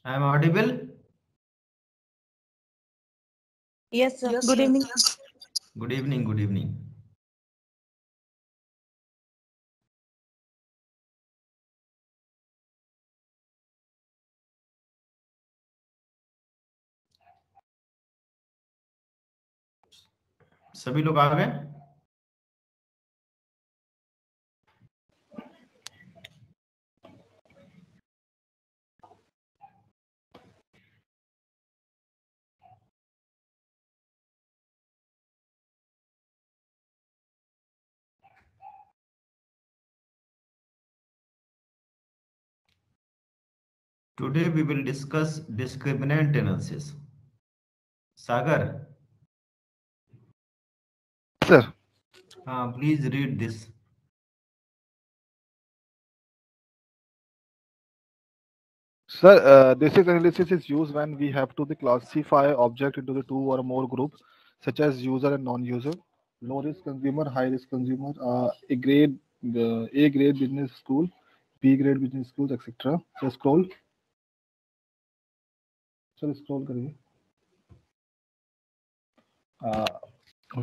I am audible? Yes, sir. Yes, Good sir. evening. Good evening, good evening. सभी लोग आ गए? Today we will discuss discriminant analysis. Sagar, Sir, please read this. this is analysis is used when we have to classify object into the two or more groups, such as user and non-user, low risk consumer, high risk consumer, A grade business school, B grade business schools, etc. So scroll करिए. Uh,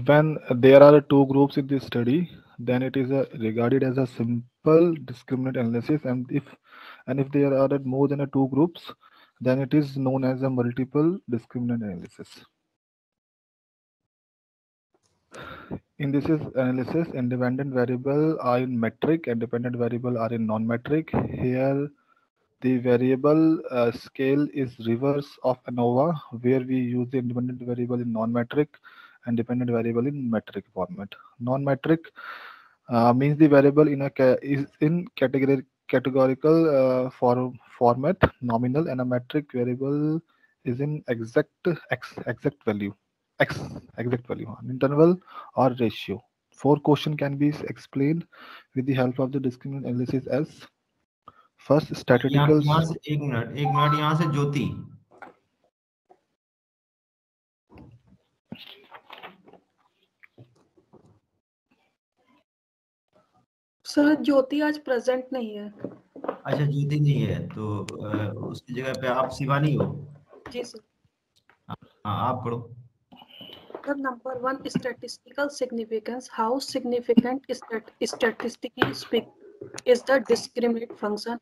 when there are two groups in this study, then it is regarded as a simple discriminant analysis, and if there are more than two groups, then it is known as a multiple discriminant analysis. In this is analysis, independent variable are in metric and dependent variable are in non-metric. Here, the variable scale is reverse of ANOVA, where we use the independent variable in non-metric and dependent variable in metric format. Non-metric means the variable is in categorical format, nominal, and a metric variable is in exact value, x exact value, an interval or ratio. Four question can be explained with the help of the discriminant analysis as first statistical. यहाँ से एक minute यहाँ से ज्योति. Sir ज्योति आज present नहीं है. अच्छा, ज्योति नहीं है तो उसकी जगह पे आप शिवानी हो. जी सर. हाँ, आप पढ़ो. Sir, number one, statistical significance. How significant is that statistically speaking is the discriminant function?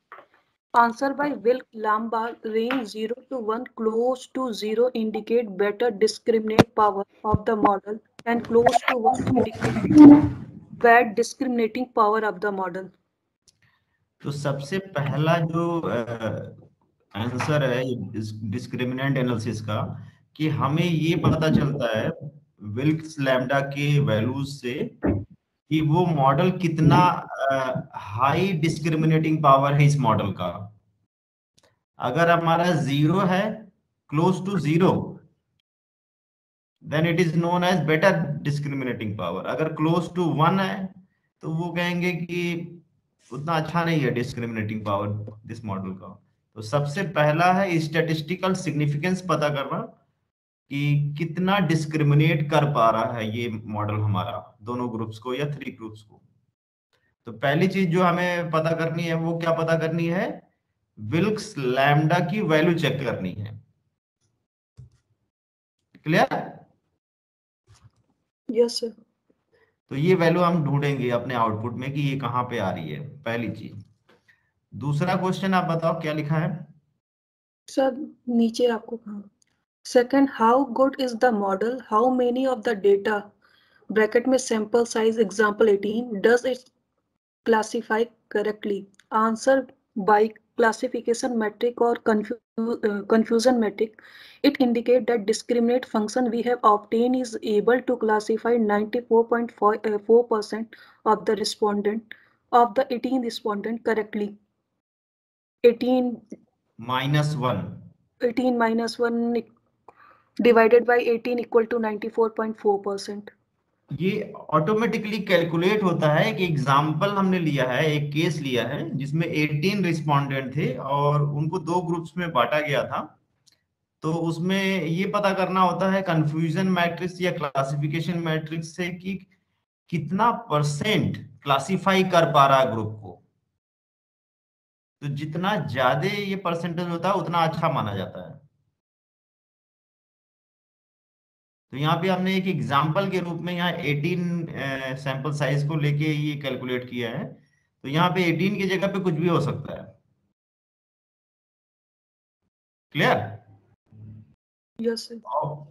Answer by Wilk Lambert, range 0 to 1, close to 0 indicate better discriminate power of the model and close to 1 indicate bad discriminating power of the model. तो सबसे पहला जो answer है discriminant analysis का, कि हमें ये पता चलता है विल्क्स लैम्डा के वैल्यूज से कि वो मॉडल कितना हाई डिस्क्रिमिनेटिंग पावर है इस मॉडल का. अगर हमारा 0 है, close to 0, then it is known as better discriminating power. अगर क्लोज टू 1 है तो वो कहेंगे कि उतना अच्छा नहीं है डिस्क्रिमिनेटिंग पावर दिस मॉडल का. तो सबसे पहला है स्टैटिस्टिकल सिग्निफिकेंस पता करना कि कितना डिस्क्रिमिनेट कर पा रहा है ये मॉडल हमारा दोनों ग्रुप्स को या 3 ग्रुप्स को. तो पहली चीज जो हमें पता करनी है वो क्या पता करनी है, विल्क्स लैम्डा की वैल्यू चेक करनी है. क्लियर? Yes sir. तो ये वैल्यू हम ढूंढेंगे अपने आउटपुट में कि ये कहां पे आ रही है, पहली चीज. दूसरा क्वेश्चन आप बताओ क्या लिखा है. सर नीचे आपको कहा. Second, how good is the model? How many of the data bracket में sample size example 18 does it classify correctly? Answer by classification metric or confusion metric. It indicates that discriminate function we have obtained is able to classify 94.4% of the respondent of the 18 respondent correctly. 18 -1 18 minus 1 divided by 18 equal to 94.4%. ये automatically calculate होता है. कि example हमने लिया है, एक case लिया है जिसमें 18 रिस्पोंडेंट थे और उनको 2 ग्रुप्स में बांटा गया था. तो उसमें ये पता करना होता है कंफ्यूजन मैट्रिक्स या क्लासिफिकेशन मैट्रिक्स से कि कितना % क्लासिफाई कर पा रहा है ग्रुप को. तो जितना ज्यादा ये परसेंटेज होता है उतना अच्छा माना जाता है। तो यहाँ पे हमने एक एग्जाम्पल के रूप में यहाँ 18 सैंपल साइज को लेके ये कैलकुलेट किया है। तो यहाँ पे 18 की जगह पे कुछ भी हो सकता है। क्लियर? Yes sir.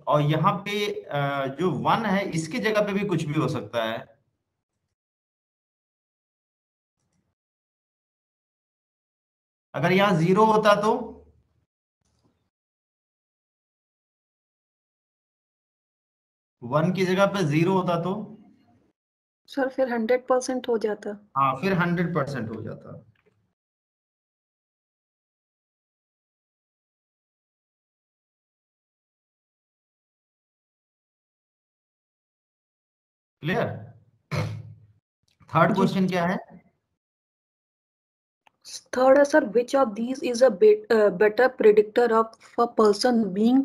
और यहाँ पे जो 1 है इसके जगह पे भी कुछ भी हो सकता है। अगर यहाँ 0 होता तो 1 की जगह पे 0 होता तो सर फिर 100% हो जाता। हाँ, फिर 100% हो जाता। क्लियर? थर्ड जी। क्वेश्चन क्या है? थर्ड है sir, which of these is a better predictor of a person being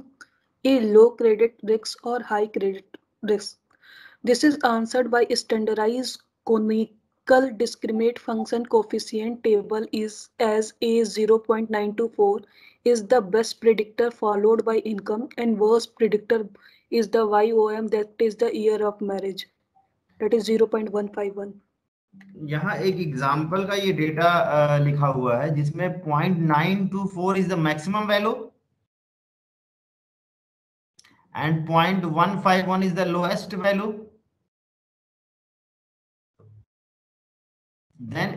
a low credit risk or high credit risk? This is answered by standardized conical discriminant function coefficient table is as a 0.924 is the best predictor followed by income and worst predictor is the YOM, that is the year of marriage, that is 0.151. यहाँ एक example का ये data लिखा हुआ है जिसमें 0.924 is the maximum value and 0.151 is the lowest value. then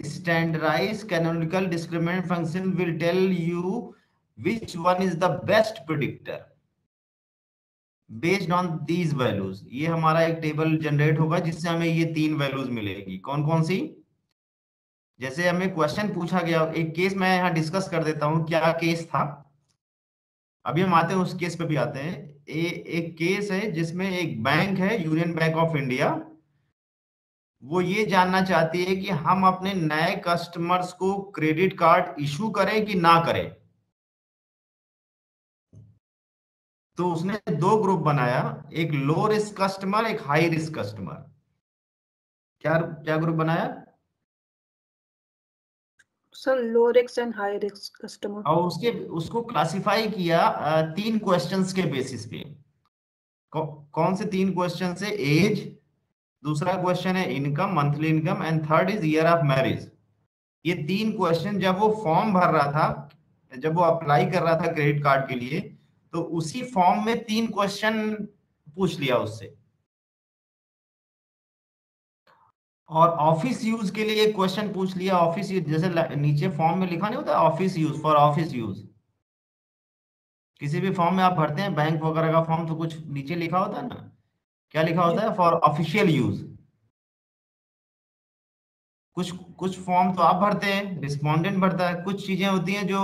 standardized canonical discriminant function will tell you which one is the best predictor based on these values। ये हमारा एक टेबल जनरेट होगा जिससे हमें ये 3 वैल्यूज मिलेगी। कौन कौन सी? जैसे हमें क्वेश्चन पूछा गया, एक केस मैं यहाँ डिस्कस कर देता हूँ क्या केस था। अभी हम आते हैं उस केस पे भी आते हैं। एक केस है जिसमें एक बैंक है, यूनियन बैंक ऑफ इंडिया, वो ये जानना चाहती है कि हम अपने नए कस्टमर्स को क्रेडिट कार्ड इशू करें कि ना करें। तो उसने 2 ग्रुप बनाया, एक लो रिस्क कस्टमर, एक हाई रिस्क कस्टमर। क्या क्या ग्रुप बनाया? Sir low risk and high risk customer. और उसको क्लासिफाई किया 3 क्वेश्चंस के बेसिस पे। कौन से 3 क्वेश्चन है? एज, दूसरा क्वेश्चन है income, monthly income, and third is year of marriage. ये 3 क्वेश्चन जब वो फॉर्म भर रहा था, जब वो अप्लाई कर रहा था क्रेडिट कार्ड के लिए, तो उसी फॉर्म में 3 क्वेश्चन पूछ लिया उससे। और ऑफिस यूज के लिए एक क्वेश्चन पूछ लिया। ऑफिस यूज जैसे नीचे फॉर्म में लिखा नहीं होता office use, for office use. किसी भी फॉर्म में आप भरते हैं बैंक वगैरह का फॉर्म, तो कुछ नीचे लिखा होता है ना, क्या लिखा होता है? For official use. कुछ कुछ फॉर्म तो आप भरते हैं, रिस्पोंडेंट भरता है, कुछ चीजें होती हैं जो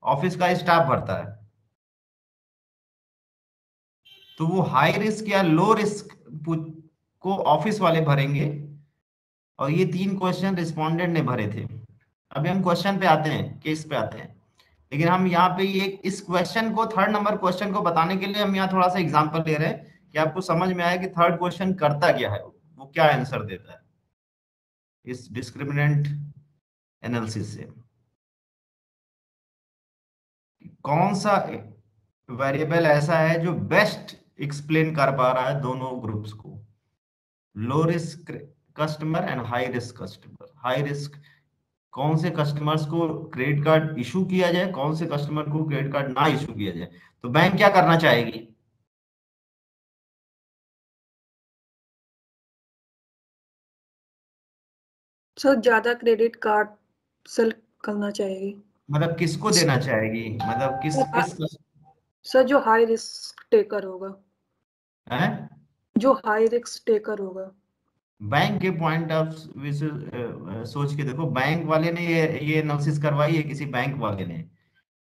ऑफिस का स्टाफ भरता है। तो वो हाई रिस्क या लो रिस्क को ऑफिस वाले भरेंगे, और ये 3 क्वेश्चन रिस्पोंडेंट ने भरे थे। अभी हम क्वेश्चन पे आते हैं, केस पे आते हैं। लेकिन हम यहाँ पे ये इस क्वेश्चन को, थर्ड नंबर क्वेश्चन को बताने के लिए हम यहाँ थोड़ा सा एग्जांपल ले रहे हैं कि आपको समझ में आए कि थर्ड क्वेश्चन करता क्या है, वो क्या आंसर देता है इस डिस्क्रिमिनेंट एनालिसिस से। कौन सा वेरिएबल ऐसा है जो बेस्ट एक्सप्लेन कर पा रहा है दोनों ग्रुप्स को, low risk customer and high risk customer. High risk कौन से कस्टमर्स को क्रेडिट कार्ड इशू किया जाए, कौन से कस्टमर को क्रेडिट कार्ड ना इशू किया जाए। तो बैंक क्या करना चाहेगी? सर ज्यादा क्रेडिट कार्ड सेल करना चाहेगी। मतलब किसको देना चाहेगी? मतलब किस सर जो हाई रिस्क टेकर होगा, है? जो हाई रिस्क टेकर होगा। बैंक के पॉइंट ऑफ व्यू से सोच के देखो, बैंक वाले ने ये एनालिसिस करवाई है किसी बैंक वाले ने,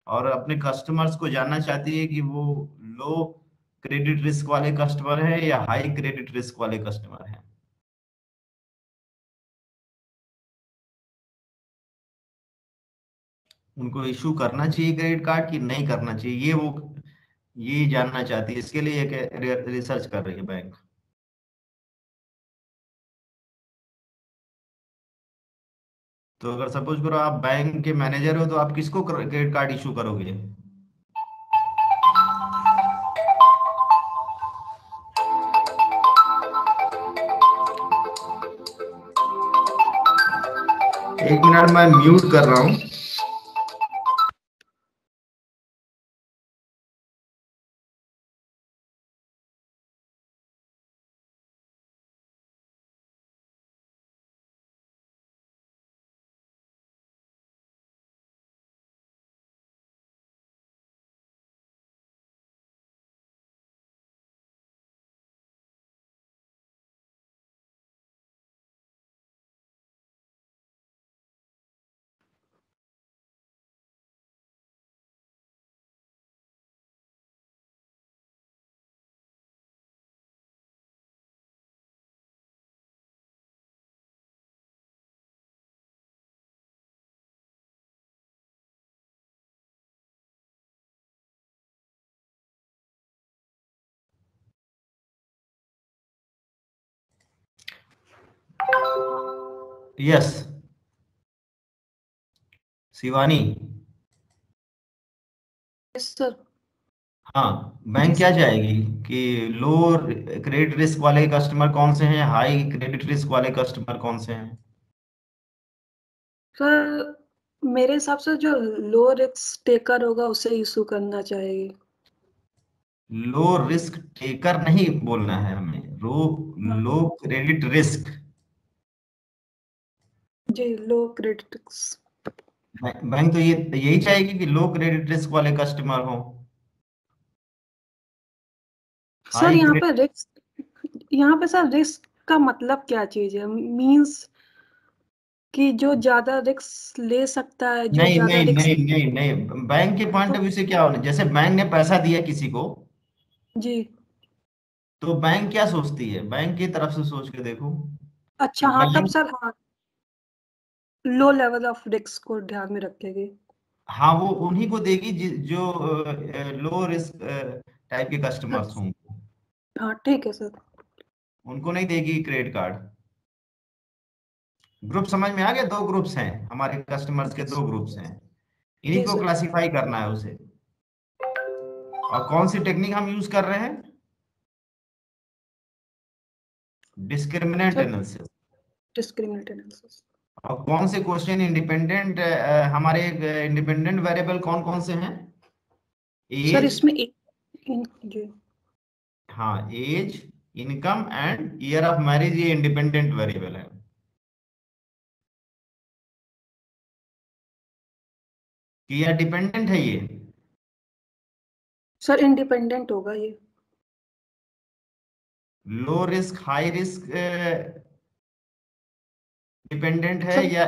और अपने कस्टमर्स को जानना चाहती है कि वो लो क्रेडिट रिस्क वाले कस्टमर है या हाई क्रेडिट रिस्क वाले कस्टमर है। उनको इशू करना चाहिए क्रेडिट कार्ड कि नहीं करना चाहिए, ये जानना चाहती है। इसके लिए एक रिसर्च कर रही है बैंक। तो अगर सपोज करो आप बैंक के मैनेजर हो तो आप किसको क्रेडिट कार्ड इशू करोगे? एक मिनट मैं म्यूट कर रहा हूं। यस शिवानी। Yes sir. हाँ, बैंक क्या चाहेगी कि लो क्रेडिट रिस्क वाले कस्टमर कौन से हैं, हाई क्रेडिट रिस्क वाले कस्टमर कौन से हैं? सर मेरे हिसाब से जो लो रिस्क टेकर होगा उसे इशू करना चाहिए। लो रिस्क टेकर नहीं बोलना है हमें, लो क्रेडिट रिस्क। जी लो क्रेडिट रिस्क। बैंक तो ये यही चाहेगी कि लो क्रेडिट रिस्क वाले कस्टमर हो। सर हाई यहाँ क्रेडिट पे रिस्क, यहाँ पे सर रिस्क का मतलब क्या चीज है? मींस कि जो ज्यादा रिस्क ले सकता है, जो नहीं ज्यादा नहीं रिस्क। नहीं नहीं नहीं, बैंक के पॉइंट ऑफ तो व्यू से क्या होना, जैसे बैंक ने पैसा दिया किसी को, जी तो बैंक क्या सोचती है, बैंक की तरफ से सोच के देखो कि अच्छा, हाँ तब बैंक, सर हाँ लो लेवल ऑफ रिस्क को ध्यान में रखेंगे। हाँ वो उन्हीं को देगी जो लो रिस्क टाइप के कस्टमर्स अच्छा, होंगे, हाँ ठीक है सर। उनको नहीं देगी क्रेडिट कार्ड। ग्रुप समझ में आ गया? दो ग्रुप्स हैं हमारे कस्टमर्स के, दो ग्रुप्स हैं, इन्हीं जी को सर। क्लासिफाई करना है उसे। और कौन सी टेक्निक हम यूज कर रहे हैं? Discriminant sir analysis. Discriminate analysis. और कौन से क्वेश्चन इंडिपेंडेंट, हमारे इंडिपेंडेंट वेरिएबल कौन कौन से हैं? सर एज, इसमें जी हाँ age, income and year of marriage, ये इंडिपेंडेंट वेरिएबल है। कि यह डिपेंडेंट है ये? सर इंडिपेंडेंट होगा ये। लो रिस्क हाई रिस्क डिपेंडेंट है सर या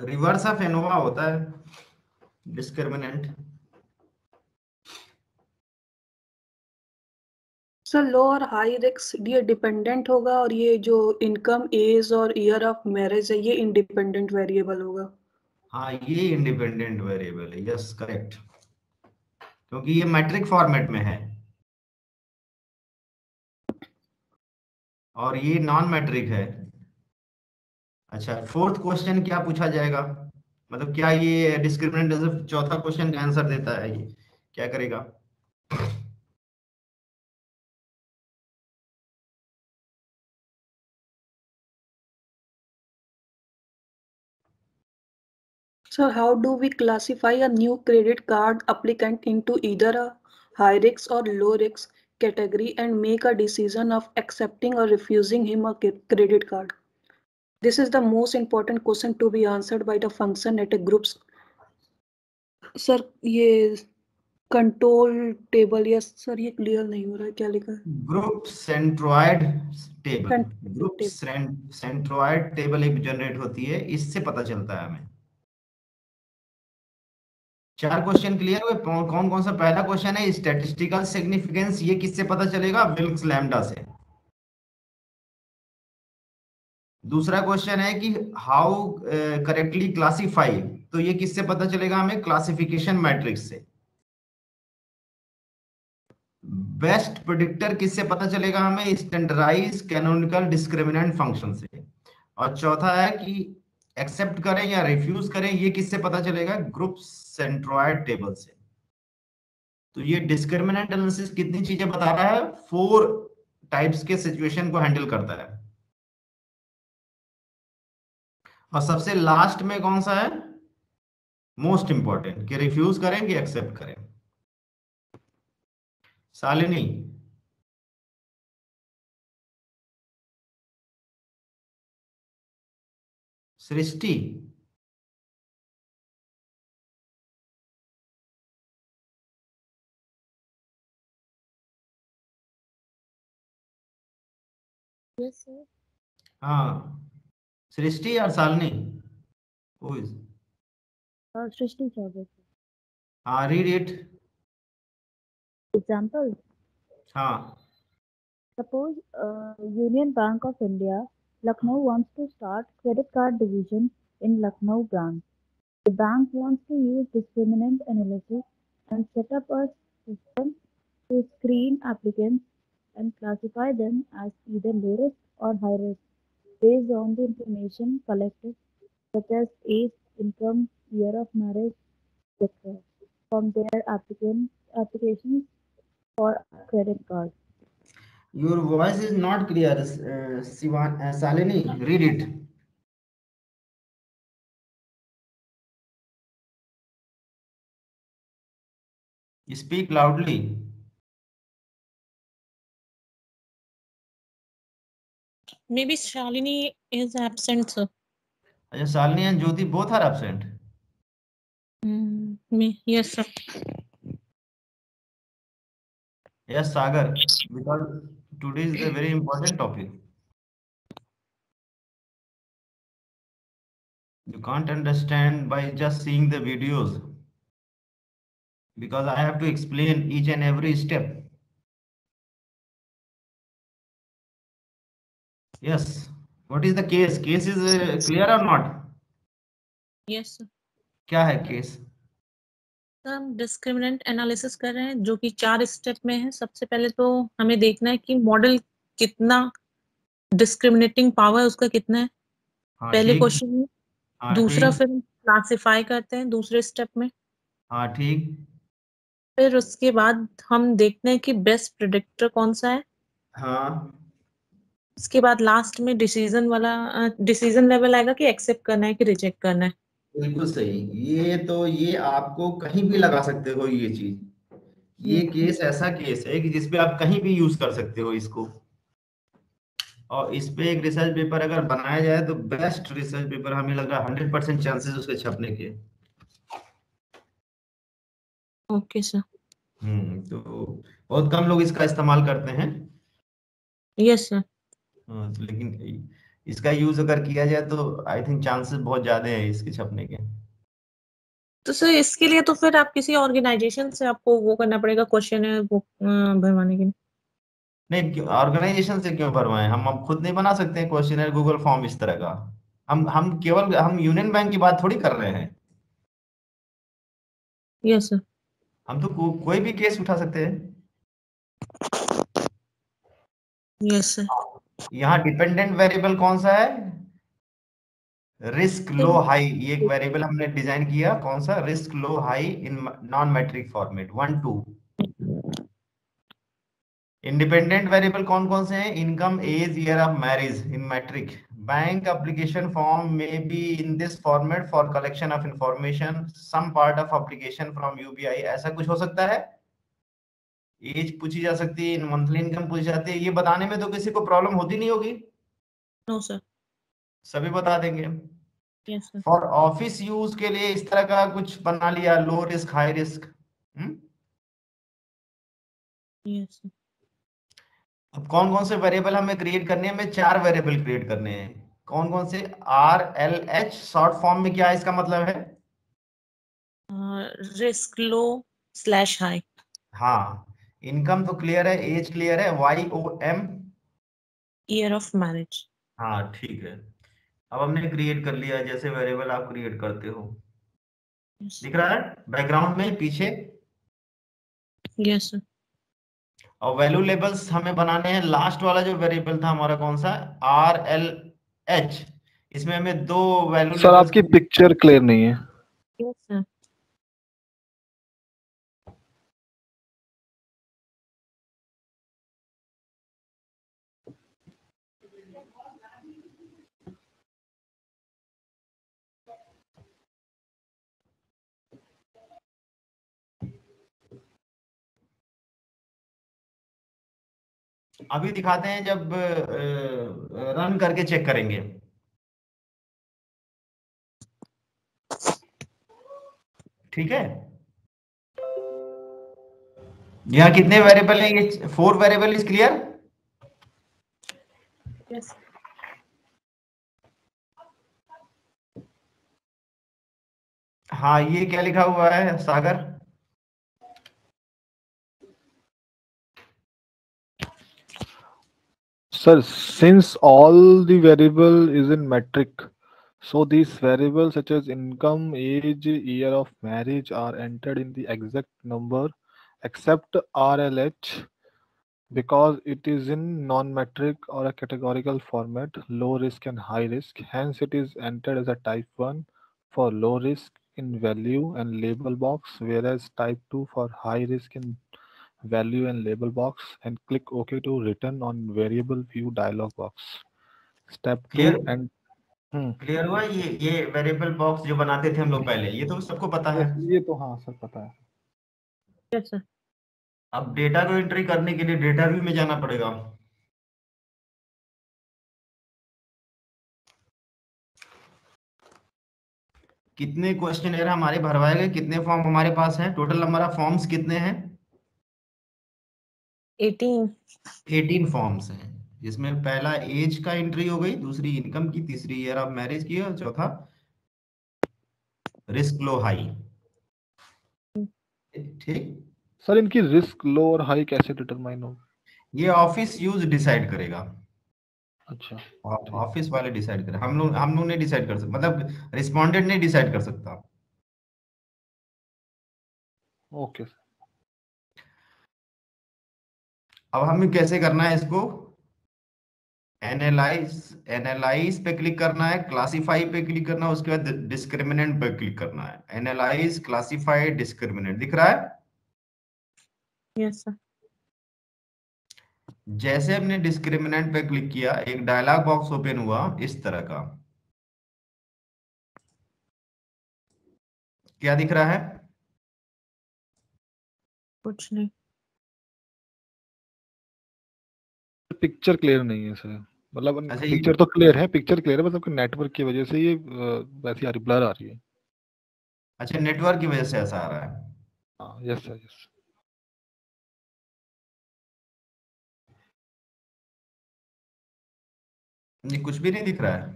रिवर्स ऑफ एनोवा होता है डिस्क्रिमिनेंट? सर लो और हाई रिस्क ये डिपेंडेंट होगा, और ये जो इनकम एज और ईयर ऑफ मैरिज है ये इंडिपेंडेंट वेरिएबल होगा। हाँ ये इंडिपेंडेंट वेरिएबल है, यस करेक्ट, क्योंकि ये मैट्रिक फॉर्मेट में है और ये नॉन मैट्रिक है। अच्छा, फोर्थ क्वेश्चन क्या पूछा जाएगा, मतलब क्या ये डिस्क्रिमिनेंट चौथा क्वेश्चन का आंसर देता है, ये क्या करेगा? Sir, how do we classify a new credit card applicant into either a high risk or low risk category and make a decision of accepting or refusing him a credit card? This is the most important question to be answered by the function at a group's. Sir, ये control table, yes sir ये clear नहीं हो रहा है, क्या लिखा है? Group centroid table, control group table. Centroid table एक जनरेट होती है, इससे पता चलता है हमें। चार क्वेश्चन क्लियर हुए? कौन कौन सा? पहला क्वेश्चन है स्टैटिस्टिकल सिग्निफिकेंस, ये किससे पता चलेगा? विल्क्स लैम्डा से। दूसरा क्वेश्चन है कि हाउ करेक्टली क्लासिफाई, तो ये किससे पता चलेगा हमें? क्लासिफिकेशन मैट्रिक्स से। बेस्ट प्रेडिक्टर किससे पता चलेगा हमें? स्टैंडर्डाइज कैनोनिकल डिस्क्रिमिनेंट फंक्शन से। और चौथा है कि एक्सेप्ट करें या रिफ्यूज करें, ये किससे पता चलेगा? ग्रुप सेंट्रोइड टेबल से। तो ये डिस्क्रिमिनेंट एनालिसिस कितनी चीजें बता रहा है? 4 टाइप्स के सिचुएशन को हैंडल करता है। और सबसे लास्ट में कौन सा है मोस्ट इंपॉर्टेंट, कि रिफ्यूज करें कि एक्सेप्ट करें? शालिनी, सृष्टि, Yes, sir. हाँ सृष्टि और Shalini, Who is? Srishti Chaudhary. हाँ रीड इट। Example, हाँ suppose Union Bank of India, Lucknow wants to start credit card division in Lucknow branch. The bank wants to use discriminant analysis and set up a system to screen applicants and classify them as either low risk or high risk based on the information collected, such as age, income, year of marriage, etc., from their applications for a credit card. your voice is not clear, Shalini, read it. Speak loudly. Maybe Shalini is absent, sir. अच्छा, Shalini and Jyoti both are absent. Yes, sir. Yes, Sagar, because today is a very important topic. You can't understand by just seeing the videos, because I have to explain each and every step. Yes, what is the case? Case is clear or not? Yes, sir. क्या है case? हम discriminant analysis कर रहे हैं, जो कि 4 step में है। सबसे पहले तो हमें देखना है कि मॉडल कितना डिस्क्रिमिनेटिंग पावर उसका कितना है, हाँ पहले ठीक। क्वेश्चन में। हाँ दूसरा ठीक। फिर क्लासिफाई करते हैं दूसरे स्टेप में। हाँ ठीक। फिर उसके बाद हम देखते हैं कि बेस्ट प्रेडिक्टर कौन सा है। हाँ उसके बाद लास्ट में डिसीजन लेवल आएगा कि एक्सेप्ट करना है कि रिजेक्ट करना है। बिल्कुल सही। ये आपको कहीं भी लगा सकते हो ये चीज। ये केस ऐसा केस है कि जिसपे आप कहीं भी यूज कर सकते हो इसको। और इस पे एक रिसर्च पेपर अगर बनाया जाए तो बेस्ट रिसर्च पेपर हमें लग रहा है 100% चांसेस उसके छपने के। Okay sir. तो बहुत कम लोग इसका इस्तेमाल करते हैं। Yes sir. लेकिन इसका यूज अगर किया जाए तो आई थिंक चांसेस बहुत ज्यादा है इसके छपने के। तो सर इसके लिए तो फिर आप किसी ऑर्गेनाइजेशन से आपको वो करना पड़ेगा, क्वेश्चन है वो भरवाने के लिए। नहीं, ऑर्गेनाइजेशन से क्यों भरवाएं? हम खुद नहीं बना सकते हैं क्वेश्चनर, गूगल फॉर्म इस तरह का। हम यूनियन बैंक की बात थोड़ी कर रहे हैं। Yes sir. हम तो कोई भी केस उठा सकते हैं। Yes sir. यहाँ डिपेंडेंट वेरिएबल कौन सा है? Risk low high. ये एक वेरिएबल हमने डिजाइन किया, कौन सा? Risk low high in non metric format 1 2। Independent variable कौन कौन से हैं? Income, age, year of marriage in metric. Bank application form में be in this format for collection of information, some part of application from UBI. ऐसा कुछ हो सकता है। एज पूछी जा सकती है, मंथली इनकम पूछी जाती है। ये बताने में तो किसी को प्रॉब्लम होती नहीं होगी। No sir. सभी बता देंगे। Yes sir. For office use के लिए इस तरह का कुछ बना लिया, low risk high risk. Yes sir. अब कौन कौन से वेरिएबल हमें क्रिएट करने हैं? हमें 4 वेरिएबल क्रिएट करने हैं। कौन कौन से? RLH शॉर्ट फॉर्म में क्या है इसका मतलब है? रिस्क लो स्लैश हाई। हाँ, इनकम तो क्लियर है, एज क्लियर है, YOM ईयर ऑफ मैरिज। हाँ ठीक है। अब हमने क्रिएट कर लिया, जैसे वेरिएबल आप क्रिएट करते हो। दिख रहा है बैकग्राउंड में पीछे? Yes sir. और वैल्यू लेबल्स हमें बनाने हैं, लास्ट वाला जो वेरिएबल था हमारा कौन सा, RLH, इसमें हमें 2 वैल्यू सर लेबल्स आपकी पिक्चर क्लियर नहीं है। Yes sir. अभी दिखाते हैं जब रन करके चेक करेंगे। ठीक है, यहाँ कितने वेरिएबल हैं, ये 4 वेरिएबल इज क्लियर। यस हाँ, ये क्या लिखा हुआ है सागर? Sir, since all the variable is in metric, so these variables such as income, age, year of marriage are entered in the exact number except RLH because it is in non-metric or a categorical format, low risk and high risk. Hence, it is entered as a type 1 for low risk in value and label box, whereas type 2 for high risk in value and label box, and click OK to return on variable view dialog box. Step 2 Clear? and clear हुआ? ये variable box जो बनाते थे हम लोग पहले, ये तो सबको पता है। ये तो हाँ सर पता है। Yes sir. अब डेटा को एंट्री करने के लिए डेटा व्यू में जाना पड़ेगा। कितने क्वेश्चन हमारे भरवाए गए, कितने फॉर्म हमारे पास हैं, टोटल नंबर ऑफ फॉर्म्स कितने हैं? 18 फॉर्म्स हैं, जिसमें पहला एज का एंट्री हो गई, दूसरी इनकम की, तीसरी ईयर ऑफ मैरिज की, और चौथा रिस्क लो हाई। ठीक सर इनकी रिस्क लो और हाई कैसे डिटरमाइन हो? ये ऑफिस यूज डिसाइड करेगा। अच्छा ऑफिस वाले डिसाइड करें, हम लोग नहीं डिसाइड कर सकते, मतलब रिस्पोंडेंट नहीं डिसाइड कर सकता। ओके। अब हमें कैसे करना है इसको, एनालाइज पे क्लिक करना है, क्लासीफाई पे क्लिक करना है, उसके बाद डिस्क्रिमिनेंट पे क्लिक करना है। एनालाइज, क्लासीफाई, डिस्क्रिमिनेंट दिख रहा है? Yes sir. जैसे हमने डिस्क्रिमिनेंट पे क्लिक किया, एक डायलॉग बॉक्स ओपन हुआ इस तरह का। क्या दिख रहा है? कुछ नहीं। पिक्चर क्लियर नहीं है सर, मतलब अच्छा, पिक्चर तो क्लियर है, पिक्चर क्लियर है, मतलब कि नेटवर्क की वजह से ये वैसी आ रही, ब्लर आ रही है। अच्छा, नेटवर्क की वजह से ऐसा आ रहा है। हाँ यस सर यस। ये कुछ भी नहीं दिख रहा है?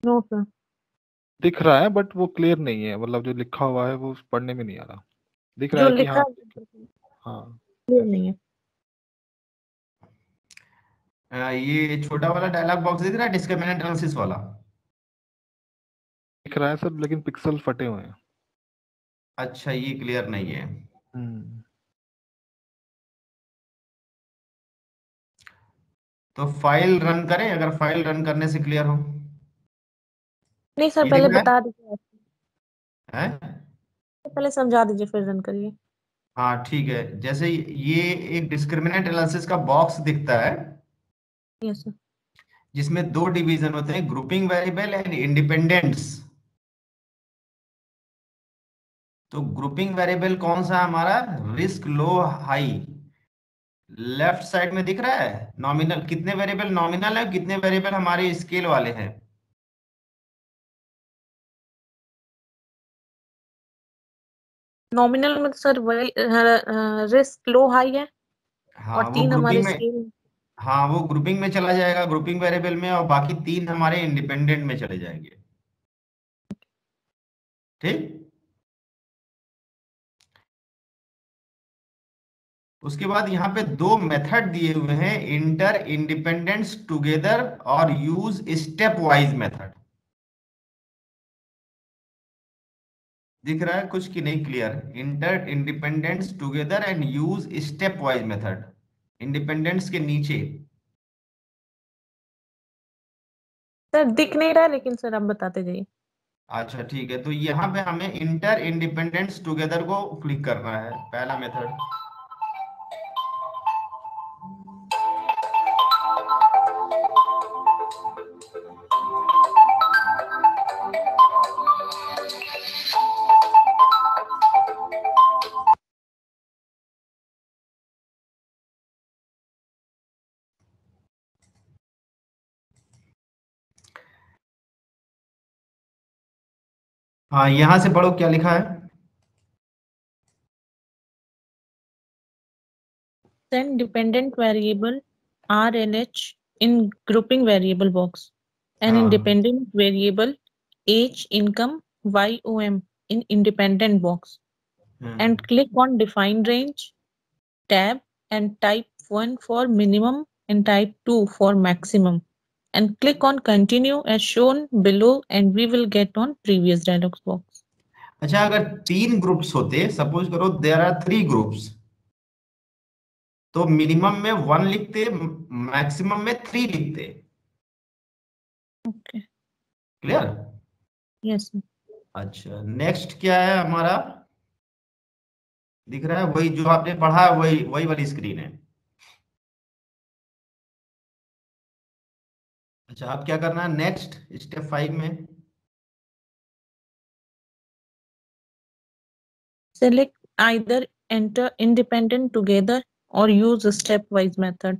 No sir. दिख रहा है बट वो क्लियर नहीं है, मतलब जो लिखा हुआ है वो पढ़ने में नहीं आ रहा। दिख रहा जो है कि लिखा हाँ क्लियर नहीं है। ये छोटा वाला डायलॉग बॉक्स दिख रहा है, डिस्क्रिमिनेंट एनालिसिस वाला? दिख रहा है सर, लेकिन पिक्सल फटे हुए हैं। अच्छा, ये क्लियर नहीं है। तो फाइल रन करें, अगर फाइल रन करने से क्लियर हो। नहीं सर, ये पहले दिख रहा बता दीजिए। है? पहले समझा दीजिए फिर रन करिए। हाँ ठीक है, जैसे ये एक डिस्क्रिमिनेंट एनालिसिस का बॉक्स दिखता है, यस सर। जिसमें 2 डिवीजन होते हैं, ग्रुपिंग वेरिएबल एंड इंडिपेंडेंट्स। तो ग्रुपिंग वेरिएबल कौन सा है हमारा, risk low high. Left side में दिख रहा है नॉमिनल, कितने वेरिएबल नॉमिनल है, कितने वेरिएबल हमारे स्केल वाले हैं। नॉमिनल में तो सर वही रिस्क लो हाई है, हाँ और वो 3 हमारे ग्रुपिंग में, स्केल। हाँ वो ग्रुपिंग में चला जाएगा, ग्रुपिंग वेरिएबल में, और बाकी 3 हमारे इंडिपेंडेंट में चले जाएंगे। ठीक, उसके बाद यहाँ पे 2 मेथड दिए हुए हैं, इंटर इंडिपेंडेंस टुगेदर और यूज स्टेप वाइज मेथड। दिख रहा है कुछ की नहीं? Clear, inter independence together and use step wise method. Independents के नीचे। सर दिख नहीं रहा है, लेकिन सर आप बताते जाइए। अच्छा ठीक है, तो यहाँ पे हमें इंटर इंडिपेंडेंट्स टुगेदर को क्लिक करना है, पहला मेथड। हाँ, यहां से पढ़ो क्या लिखा है। Then dependent variable RLH in grouping variable box. An हाँ independent variable H income YOM in independent box. And click on define range tab and type 1 for minimum and type 2 for maximum. And click on continue as shown below and we will get on previous dialog box. अच्छा, अगर 3 groups होते, suppose करो there are 3 groups, तो minimum में 1 लिखते, maximum में 3 लिखते। Okay. Clear? Yes. अच्छा, नेक्स्ट क्या है हमारा, दिख रहा है वही जो आपने पढ़ा है, वही वही वाली स्क्रीन है। अच्छा, अब क्या करना है नेक्स्ट स्टेप 5 में। Select either enter independent together or use a stepwise method.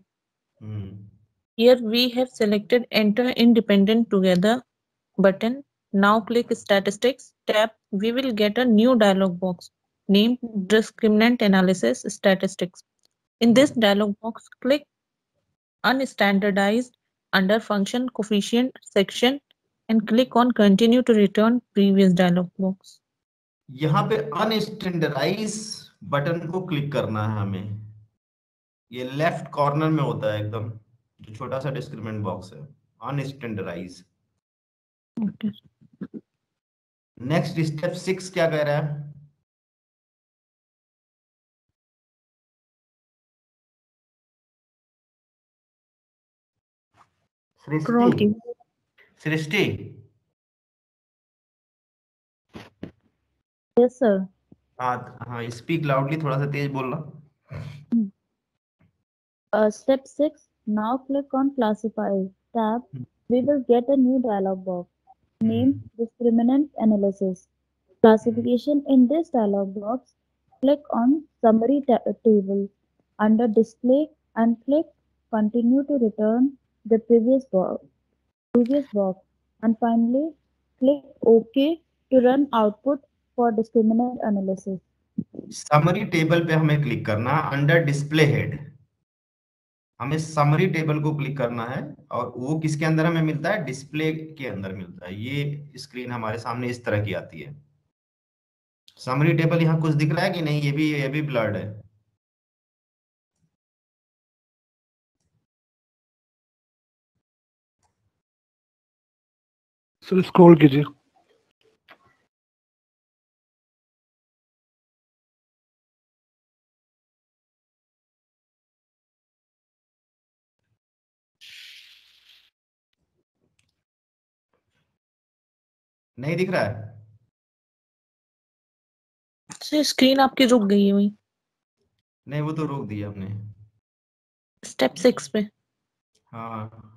Here we have selected enter independent together button. Now click statistics tab. We will get a new dialog box named discriminant analysis statistics. In this dialog box, click unstandardized under function coefficient section and click on continue to return previous dialog box. यहाँ पे अनस्टैंडर्डाइज button को click करना है हमें, ये left corner में होता है एकदम, जो छोटा सा डिस्क्रिमिनेंट बॉक्स है, अनस्टैंडर्डाइज। Okay. नेक्स्ट स्टेप 6 क्या कह रहा है। सृष्टि, सृष्टि, Yes, sir. हाँ हाँ, स्पीक लाउडली, थोड़ा सा तेज बोलना। Step 6. Now click on Classify tab. We will get a new dialog box named Discriminant Analysis. Classification. In this dialog box, click on Summary table under Display and click Continue to return the previous box. And finally, click OK to run output for discriminant analysis. Summary table पे हमें click करना है, under display head हमें summary table को click करना है, और वो किसके अंदर हमें मिलता है, डिस्प्ले के अंदर मिलता है। ये स्क्रीन हमारे सामने इस तरह की आती है। समरी टेबल यहाँ कुछ दिख रहा है कि नहीं, ये भी ब्लर्ड है। सर स्क्रॉल कीजिए। नहीं दिख रहा है? स्क्रीन आपकी रुक गई है वही नहीं, वो तो रोक दिया हमने। स्टेप 6 पे। हाँ,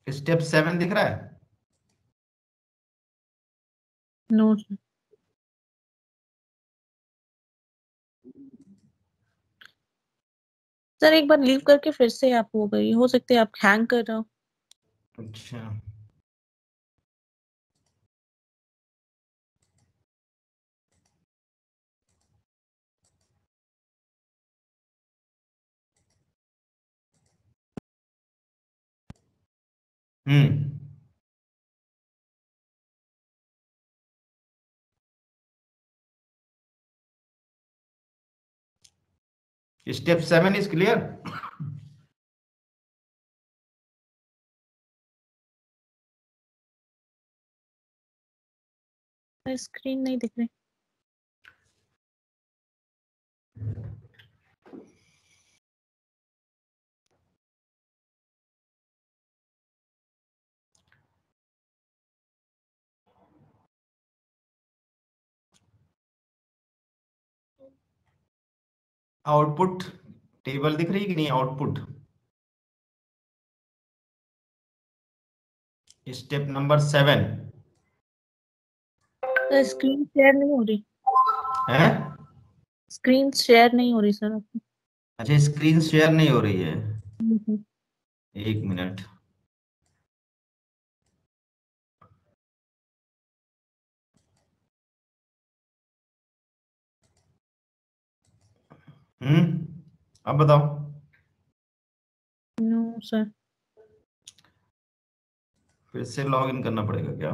स्टेप 7 दिख रहा है? नो सर, एक बार लीव करके फिर से आप हो गई, हो सकते है आप हैंग कर रहे हो। अच्छा, स्टेप 7 इज क्लियर। स्क्रीन नहीं दिख रही। आउटपुट टेबल दिख रही है कि नहीं? Output step number 7 screen share नहीं हो रही है। स्क्रीन शेयर नहीं हो रही सर आपकी। अच्छा, स्क्रीन शेयर नहीं हो रही है, हम्म। एक मिनट। अब बताओ। No sir. फिर से लॉग इन करना पड़ेगा क्या?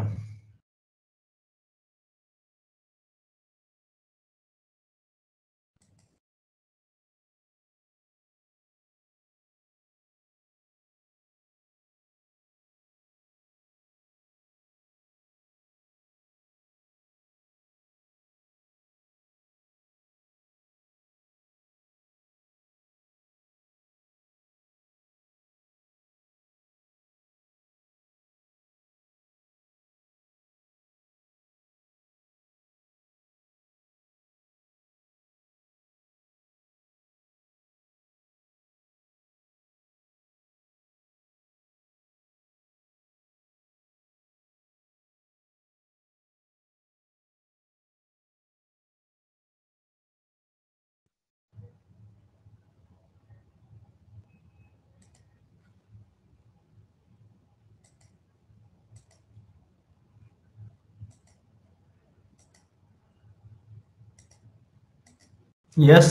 Yes,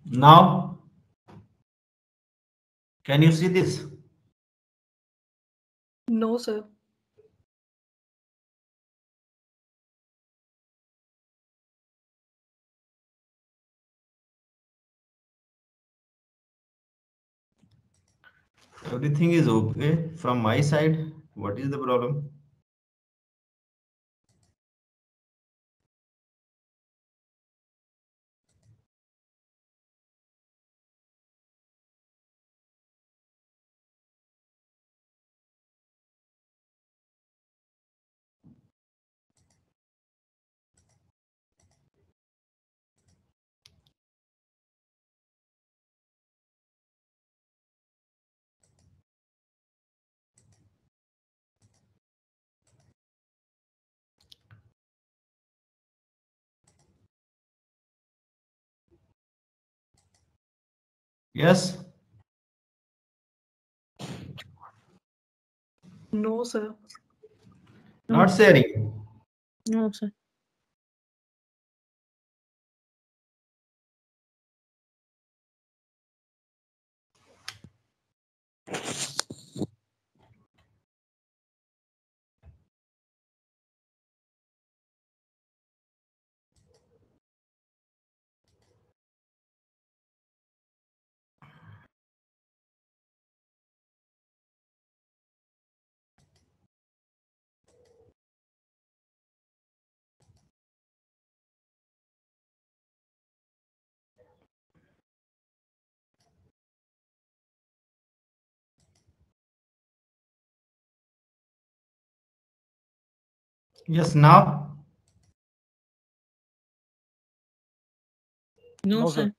now can you see this? No, sir. Everything is okay from my side. What is the problem? Yes? No, sir. Not sharing. No sir. Yes, now? No No, sir. sir.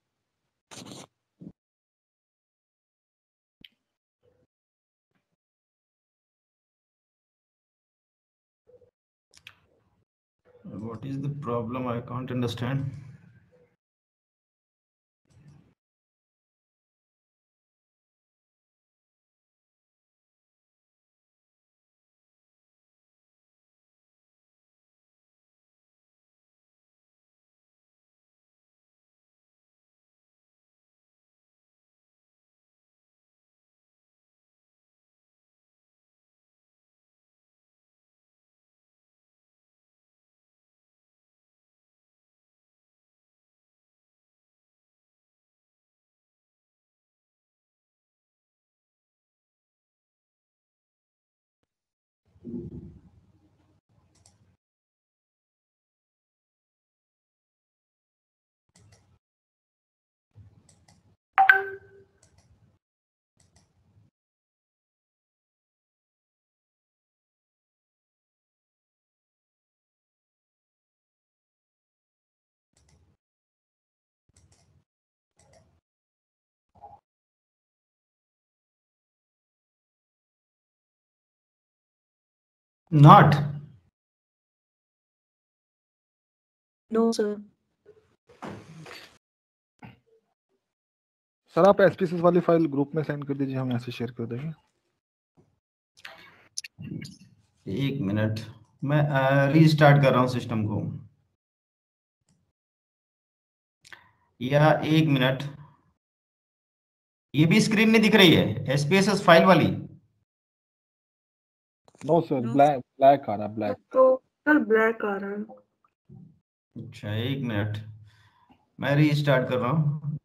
What is the problem? I can't understand. Not. No, sir. Sir आप एसपीसीएस वाली file group में send कर दीजिए, हम ऐसे share कर देंगे। एक मिनट, मैं रीस्टार्ट कर रहा हूँ सिस्टम को, या एक मिनट, ये भी स्क्रीन में दिख रही है एसपीएसएस फाइल वाली? नो सर, ब्लैक आ रहा है, ब्लैक। तो सर ब्लैक आ रहा है। अच्छा एक मिनट, मैं रीस्टार्ट कर रहा हूँ।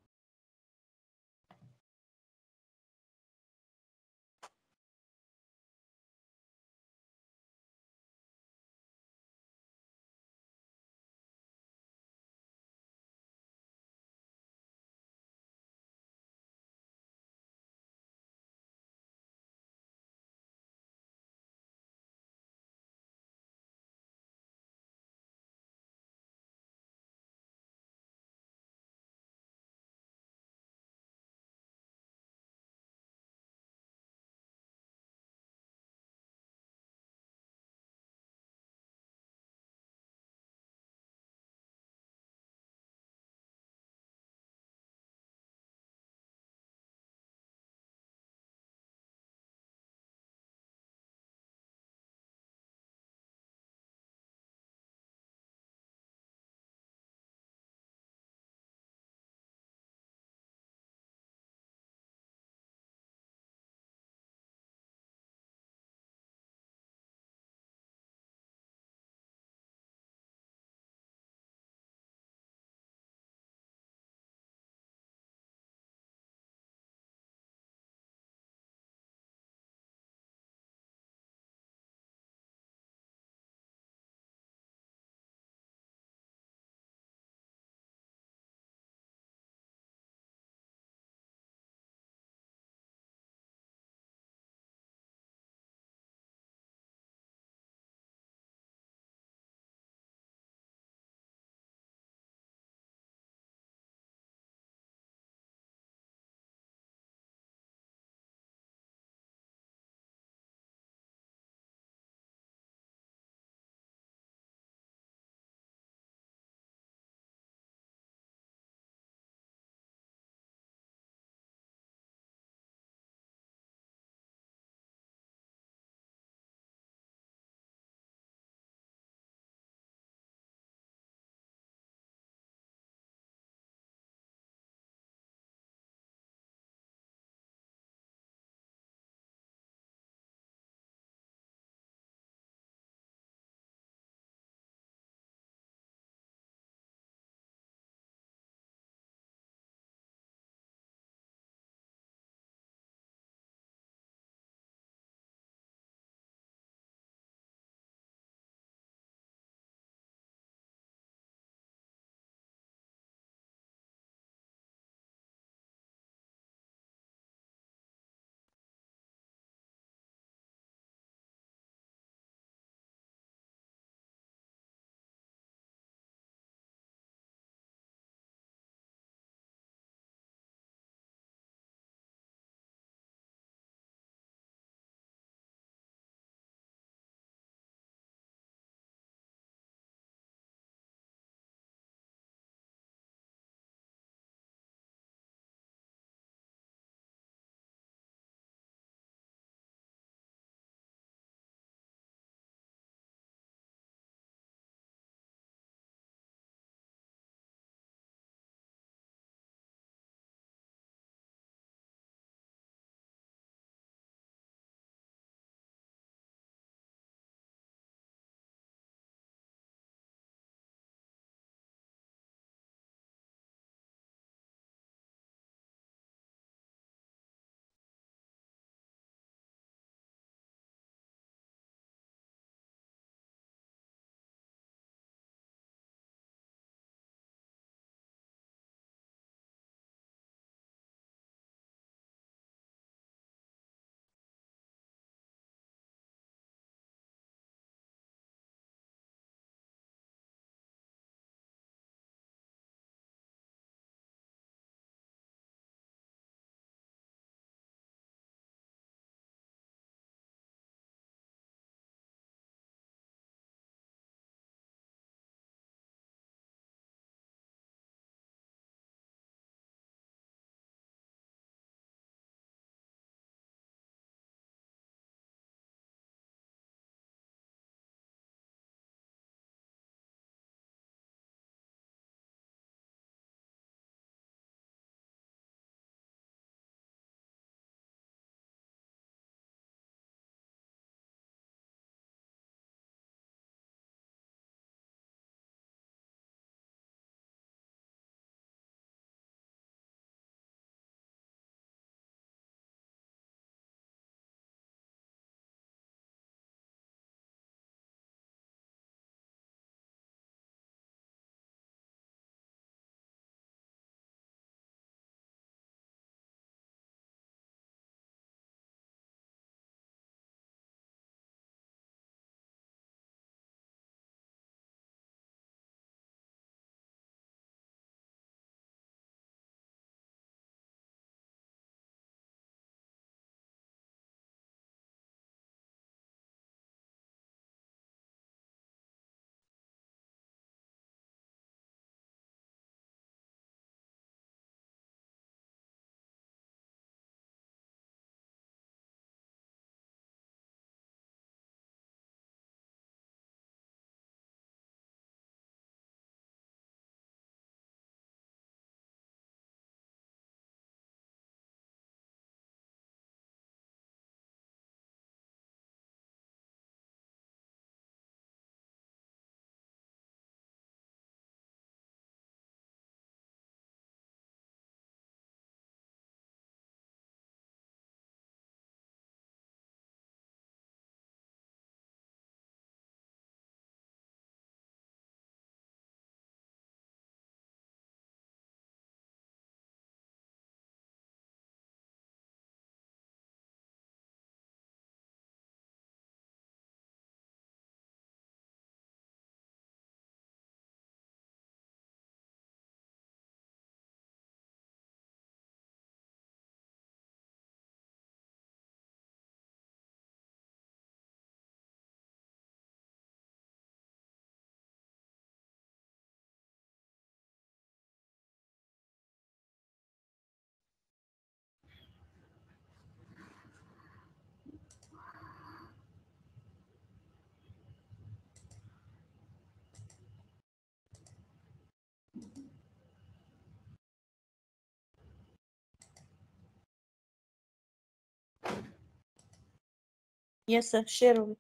Yes, sir. Share over.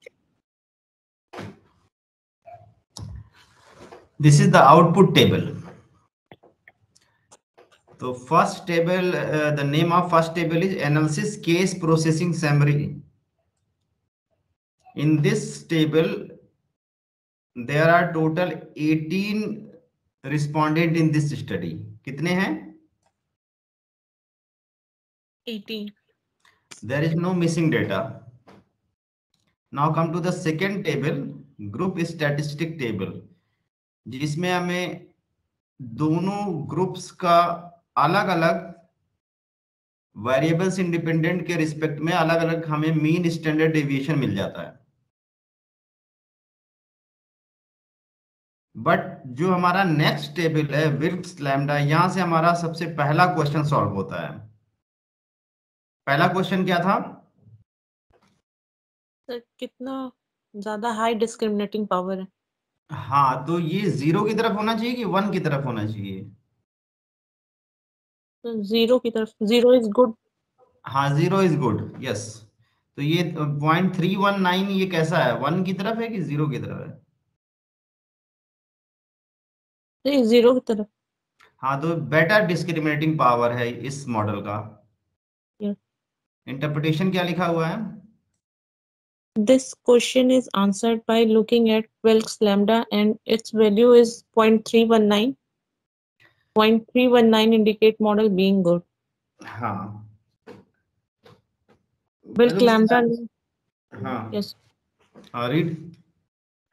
This is the output table. So first table, the name of first table is analysis case processing summary. In this table, there are total 18 respondent in this study. कितने हैं? 18. There is no missing data. Now come to the second table, group statistic table, जिसमें हमें दोनों groups का अलग अलग variables independent के respect में अलग अलग हमें मीन स्टैंडर्ड डेविएशन मिल जाता है. बट जो हमारा नेक्स्ट टेबल है विल्क्स लैम्डा, यहां से हमारा सबसे पहला क्वेश्चन सॉल्व होता है. पहला क्वेश्चन क्या था? सर कितना ज्यादा हाई डिस्क्रिमिनेटिंग पावर है? हाँ, तो ये 0 की तरफ होना चाहिए कि 1 की तरफ होना चाहिए? तो 0 की तरफ. 0 इज गुड. हाँ, 0 इज गुड. यस. तो ये 0.319 ये कैसा है? 1 की तरफ है कि 0 की तरफ है? 0 की तरफ. हाँ, तो बेटर डिस्क्रिमिनेटिंग पावर है इस मॉडल का. Yes. इंटरप्रिटेशन क्या लिखा हुआ है? This question is answered by looking at Wilks lambda and its value is 0.319. 0.319 indicate model being good. हाँ. Wilks lambda. हाँ. Yes. Read.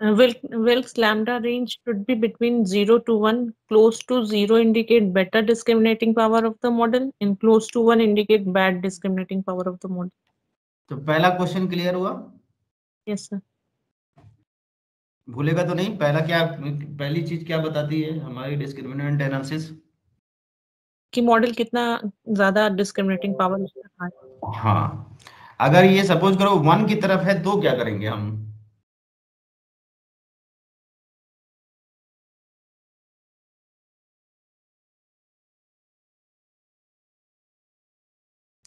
Wilks lambda range should be between 0 to 1. Close to 0 indicate better discriminating power of the model and close to 1 indicate bad discriminating power of the model. तो पहला question clear हुआ? Yes, sir. भूलेगा तो नहीं? पहली चीज क्या बताती है हमारी डिस्क्रिमिनेंट एनालिसिस? कि मॉडल कितना ज्यादा डिस्क्रिमिनेटिंग पावर रखता है. हाँ, अगर ये सपोज करो 1 की तरफ है तो क्या करेंगे हम?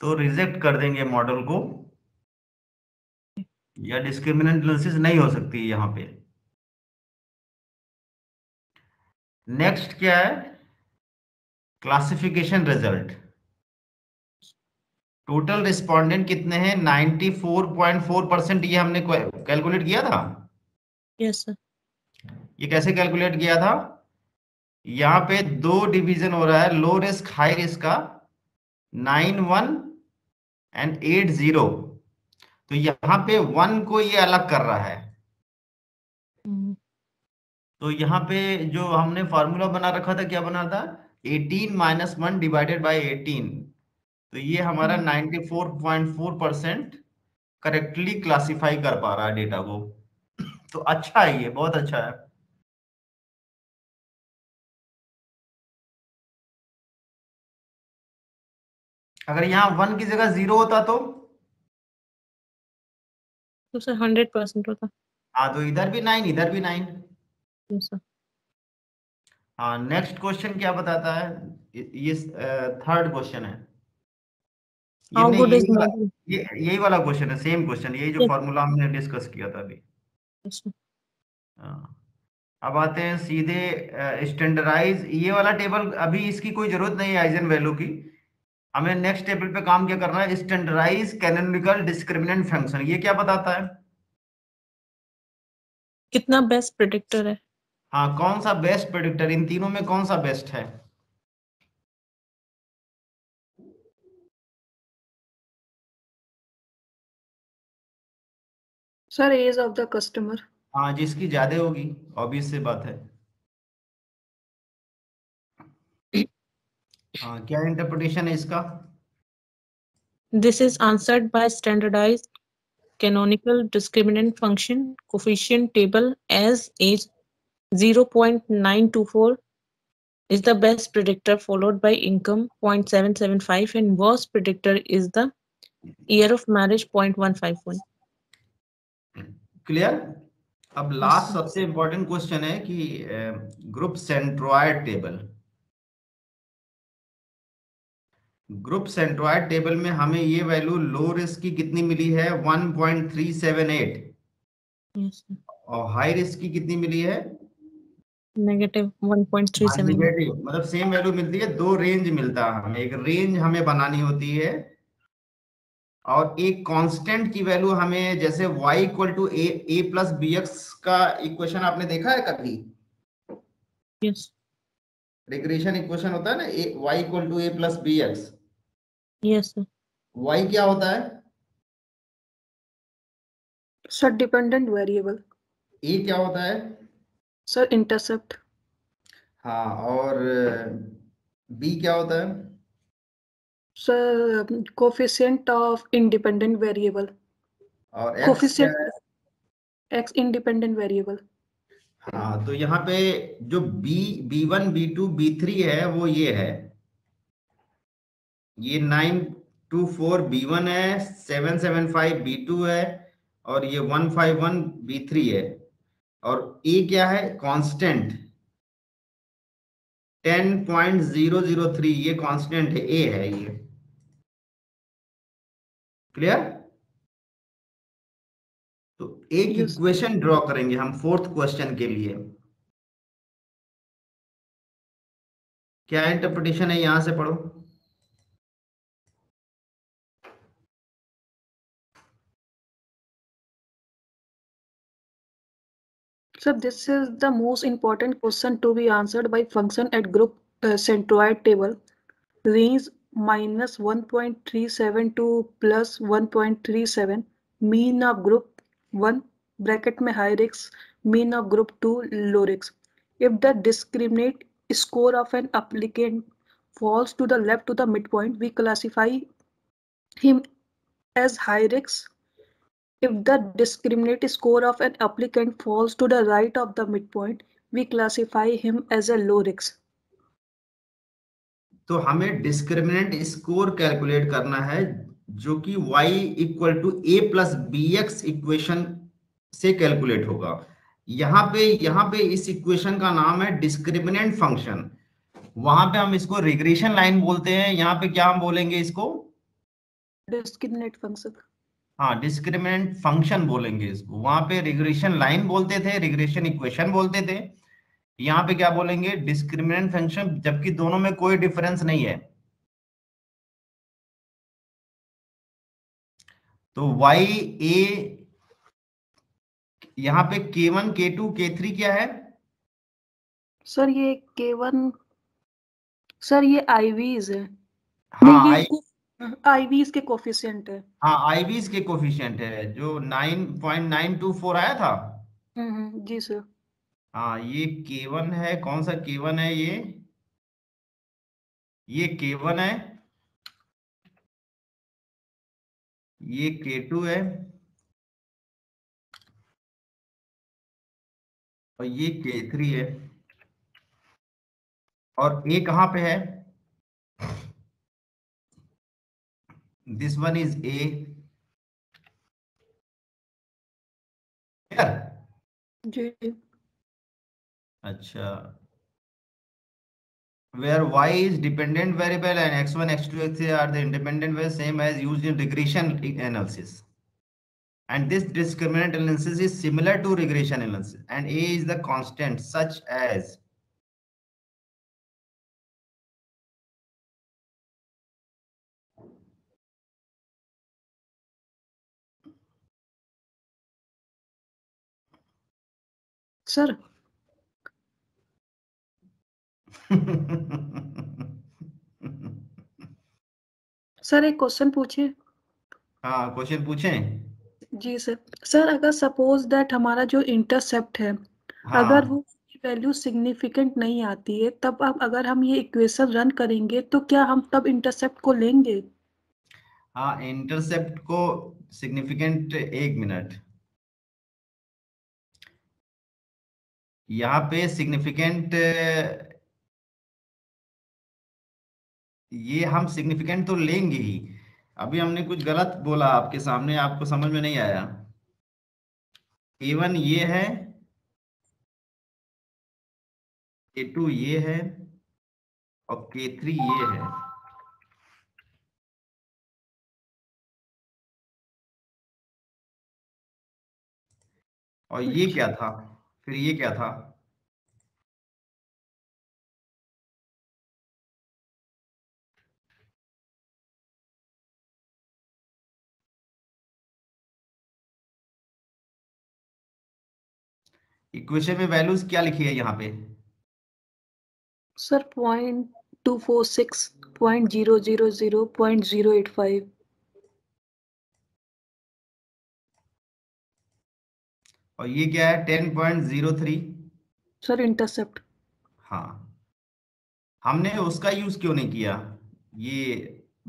तो रिजेक्ट कर देंगे मॉडल को, या डिस्क्रिमिनेंट एनालिसिस नहीं हो सकती यहां पे. नेक्स्ट क्या है? Classification result. टोटल रिस्पोंडेंट कितने हैं? 94.4%. ये हमने कैलकुलेट किया था. Yes sir. ये कैसे कैलकुलेट किया था? यहाँ पे 2 डिवीजन हो रहा है, लो रिस्क हाई रिस्क का, 9-1 एंड 8-0. तो यहाँ पे 1 को ये अलग कर रहा है. तो यहाँ पे जो हमने फॉर्मूला बना रखा था, क्या बना था? 18 - 1 डिवाइडेड बाय 18. तो ये हमारा 94.4% करेक्टली क्लासिफाई कर पा रहा है डेटा को. तो अच्छा है, ये बहुत अच्छा है. अगर यहाँ 1 की जगह 0 होता तो सर 100% होता. हाँ, तो इधर भी 9, इधर भी 9. Yes sir. हाँ, नेक्स्ट क्वेश्चन क्या बताता है? ये थर्ड क्वेश्चन है. यही वाला क्वेश्चन है, सेम क्वेश्चन, यही जो फॉर्मूला हमने डिस्कस किया था अभी. अब आते हैं सीधे स्टैंडर्डाइज. ये वाला टेबल अभी इसकी कोई जरूरत नहीं है आइजन वैल्यू की. हमें नेक्स्ट टेबल पे काम क्या करना है? Standardise canonical discriminant function. ये क्या बताता है? कितना बेस्ट प्रेडिक्टर है. हाँ, कौन सा बेस्ट प्रेडिक्टर? इन तीनों में कौन सा बेस्ट है? Sir age of the customer. हाँ, जिसकी ज्यादा होगी, ऑब्वियस सी बात है. हाँ, क्या इंटरप्रिटेशन है इसका? This is answered by standardized canonical discriminant function coefficient table as age 0.924 is the best predictor, followed by income 0.775 and worst predictor is the year of marriage 0.151. Clear? अब लास्ट सबसे important question है कि group centroid table. Group centroid table में हमें ये value low risk की कितनी मिली है 1.378 Yes. और हाई रिस्क की कितनी मिली है -1.37. नेगेटिव, मतलब सेम वैल्यू मिलती है, दो रेंज मिलता है हमें, एक रेंज हमें बनानी होती है और एक कांस्टेंट की वैल्यू हमें, जैसे y equal to a plus b x का इक्वेशन आपने देखा है कभी? Yes. रिग्रेशन इक्वेशन होता है ना, y equal to a plus b x. Yes, sir. y क्या होता है? Sir dependent variable. a क्या होता है? Sir intercept. हाँ, और b क्या होता है? Sir coefficient of independent variable. और x क्या कोफिशिएंट है? X independent variable. हाँ, तो यहाँ पे जो b1 b2 b3 है वो ये है, ये 924 b1 है, 775 b2 है और ये 151 b3 है। और a क्या है? कांस्टेंट 10.003, ये कांस्टेंट है, a है ये। क्लियर? तो एक Yes. इक्वेशन ड्रॉ करेंगे हम फोर्थ क्वेश्चन के लिए। क्या इंटरप्रिटेशन है, यहां से पढ़ो। So this is the most important question to be answered by function at group centroid table. Range minus 1.37 to plus 1.37. Mean of group 1 bracket में high risk. Mean of group 2 low risk. If the discriminate score of an applicant falls to the left to the midpoint, we classify him as high risk. If the discriminate score of an applicant falls to the right of the midpoint, we classify him as a low risk. तो हमें discriminant score calculate करना है जो कि y equal to a plus b x equation से calculate होगा। यहाँ पे इस इक्वेशन का नाम है डिस्क्रिमिनेंट फंक्शन। वहां पे हम इसको रिग्रेशन लाइन बोलते हैं, यहाँ पे क्या हम बोलेंगे इसको? Discriminate function. हाँ, डिस्क्रिमिनेंट फंक्शन बोलेंगे इसको। वहां पे रिग्रेशन लाइन बोलते थे, रिग्रेशन इक्वेशन बोलते थे। यहाँ पे क्या बोलेंगे? डिस्क्रिमिनेंट फंक्शन, जबकि दोनों में कोई डिफरेंस नहीं है। तो y a, यहाँ पे k1 k2 k3 क्या है? सर ये K1 सर ये IVs है। हाँ, नहीं ये IVs के कोफिशिएंट है। हाँ, आईवीज के कोफिशिएंट है जो 9.924 आया था। जी सर। हाँ, ये k1 है। कौन सा k1 है? ये k1 है, ये k2 है और ये k3 है। और a कहाँ पे है? This one is a। जी। अच्छा, where y is dependent variable and x1 x2 x3 are the independent variables, same as used in regression analysis, and this discriminant analysis is similar to regression analysis, and a is the constant such as sir sir एक question पूछिए। हाँ, question पूछें? जी sir. Sir अगर suppose that हमारा जो intercept है, हाँ, अगर वो वैल्यू सिग्निफिकेंट नहीं आती है, तब अब अगर हम ये इक्वेशन रन करेंगे तो क्या हम तब इंटरसेप्ट को लेंगे? हाँ, इंटरसेप्ट को सिग्निफिकेंट, एक मिनट, यहाँ पे सिग्निफिकेंट, ये हम सिग्निफिकेंट तो लेंगे ही। अभी हमने कुछ गलत बोला आपके सामने, आपको समझ में नहीं आया। k1 ये है, k2 ये है और k3 ये है। और ये क्या था, फिर ये क्या था? इक्वेशन में वैल्यूज क्या लिखी है यहाँ पे? सर 0.246, 0.000, 0.085। और ये क्या है? 10.03। Sir intercept. हाँ, हमने उसका यूज क्यों नहीं किया? ये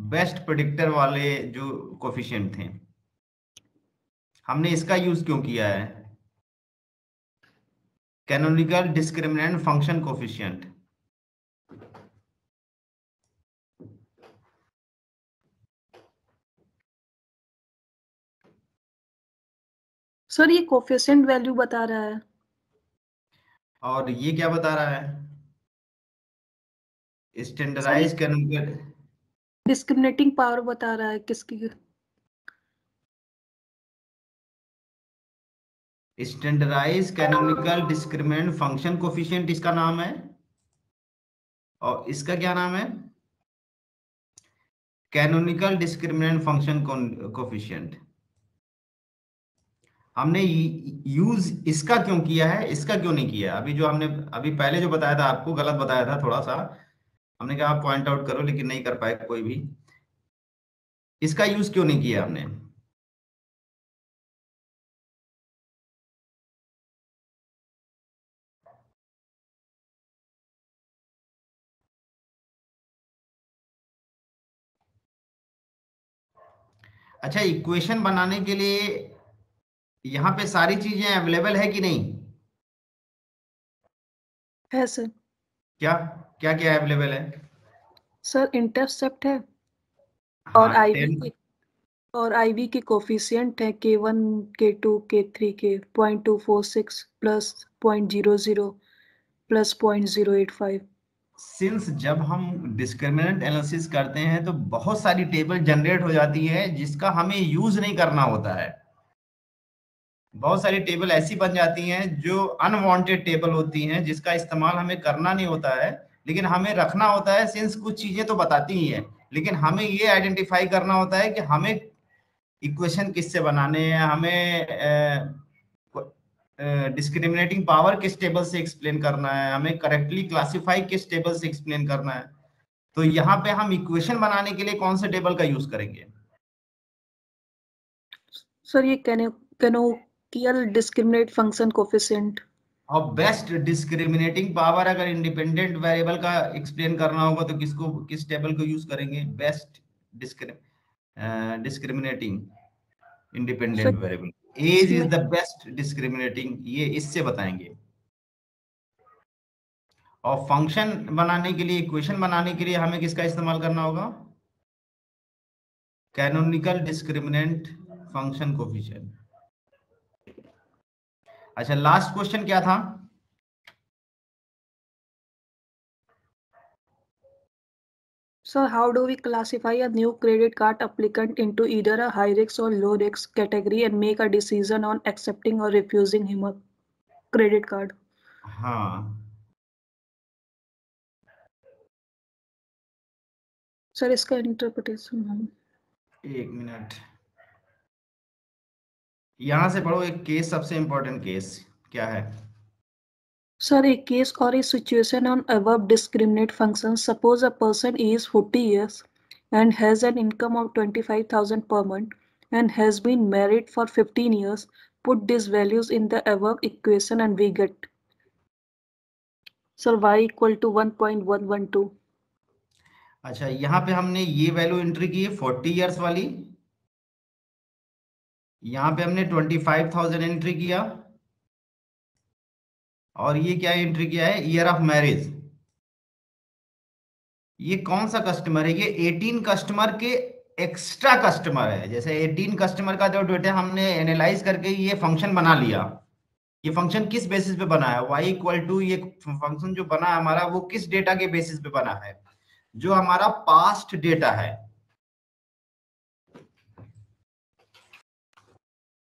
बेस्ट प्रेडिक्टर वाले जो कोफिशिएंट थे, हमने इसका यूज क्यों किया है? Canonical discriminant function coefficient. Sir ये कोफिशिएंट वैल्यू बता रहा है। और ये क्या बता रहा है? Sir standardise canonical discriminating power बता रहा है किसकी। Standardize canonical discriminant function coefficient इसका नाम है। और इसका क्या नाम है? Canonical discriminant function coefficient. हमने यूज इसका क्यों किया है, इसका क्यों नहीं किया? अभी जो हमने अभी पहले जो बताया था आपको, गलत बताया था थोड़ा सा। हमने कहा आप पॉइंट आउट करो, लेकिन नहीं कर पाए कोई भी। इसका यूज क्यों नहीं किया हमने? अच्छा, इक्वेशन बनाने के लिए यहाँ पे सारी चीजें अवेलेबल है कि नहीं? है सर। क्या क्या क्या अवेलेबल है? सर इंटरसेप्ट है और हाँ, आईवी के कोफिशिएंट है K1, K2, K3 के 0.246 प्लस 0.00 प्लस 0.085। सिंस जब हम डिस्क्रिमिनेंट एनालिसिस करते हैं तो बहुत सारी टेबल जनरेट हो जाती है जिसका हमें यूज नहीं करना होता है। बहुत सारी टेबल ऐसी बन जाती हैं जो अनवांटेड टेबल होती हैं, जिसका इस्तेमाल हमें करना नहीं होता है, लेकिन हमें रखना होता है। सिंस कुछ चीजें तो बताती ही हैं, लेकिन हमें ये आइडेंटिफाई करना होता है कि हमें इक्वेशन किससे बनाने हैं, हमें डिस्क्रिमिनेटिंग पावर किस टेबल से एक्सप्लेन करना है, हमें करेक्टली क्लासिफाई किस टेबल से एक्सप्लेन करना है। तो यहाँ पे हम इक्वेशन बनाने के लिए कौन से टेबल का यूज करेंगे? सर ये कैनोनिकल डिस्क्रिमिनेट फंक्शन कोफिशिएंट। और बेस्ट डिस्क्रिमिनेटिंग पावर अगर इंडिपेंडेंट वेरिएबल का एक्सप्लेन करना होगा तो किस टेबल को यूज करेंगे? Best discriminating independent sir variable. Age is इसमें द बेस्ट डिस्क्रिमिनेटिंग, ये इससे बताएंगे। और फंक्शन बनाने के लिए, इक्वेशन बनाने के लिए हमें किसका इस्तेमाल करना होगा? Canonical discriminant function coefficient. अच्छा, लास्ट क्वेश्चन क्या था? So how do we classify a new credit card applicant into either a high risk or low risk category and make a decision on accepting or refusing him a credit card? हाँ, sir इसका interpretation हम 1 minute, यहां से पढ़ो। एक case, सबसे important case क्या है? Sir, a case or a situation on above discriminate functions. Suppose a person is 40 years and has an income of 25,000 per month and has been married for 15 years. Put these values in the above equation and we get sir y equal to 1.112. अच्छा, यहाँ पे हमने ये value entry की है 40 years वाली, यहाँ पे हमने 25,000 एंट्री किया, और ये क्या एंट्री किया है? Year of marriage. ये कौन सा कस्टमर है? ये 18 कस्टमर के एक्स्ट्रा कस्टमर है। जैसे 18 कस्टमर का जो डेटा हमने एनालाइज करके ये फंक्शन बना लिया। ये फंक्शन किस बेसिस पे बना है? y इक्वल टू, ये फंक्शन जो बना है हमारा, वो किस डेटा के बेसिस पे बना है? जो हमारा पास्ट डेटा है।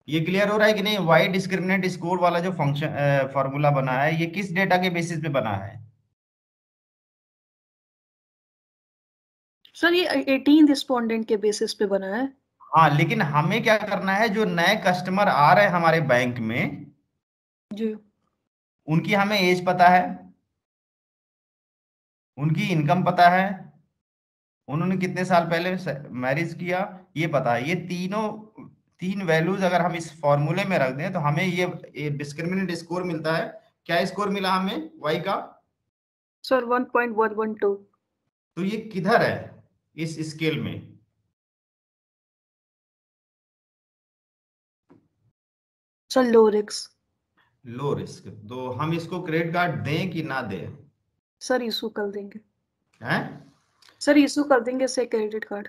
ये क्लियर हो रहा है कि नहीं? वाई डिस्क्रिमिनेंट स्कोर वाला जो फंक्शन फॉर्मूला बना है, ये किस डेटा के बेसिस पे बना है? सर ये 18 रिस्पोंडेंट के बेसिस पे बना है। हाँ, लेकिन हमें क्या करना है, जो नए कस्टमर आ रहे हैं हमारे बैंक में जी उनकी हमें एज पता है, उनकी इनकम पता है, उन्होंने कितने साल पहले मैरिज किया ये पता है। ये तीन वैल्यूज अगर हम इस फॉर्मूले में रख दें तो हमें ये डिस्क्रिमिनेंट स्कोर मिलता है। क्या स्कोर मिला हमें वाई का? सर 1.112। तो ये किधर है इस स्केल में? Sir low risk. Low risk. तो हम इसको क्रेडिट कार्ड दें कि ना दें? सर इशू कर देंगे। हैं? सर इशू कर देंगे से credit card.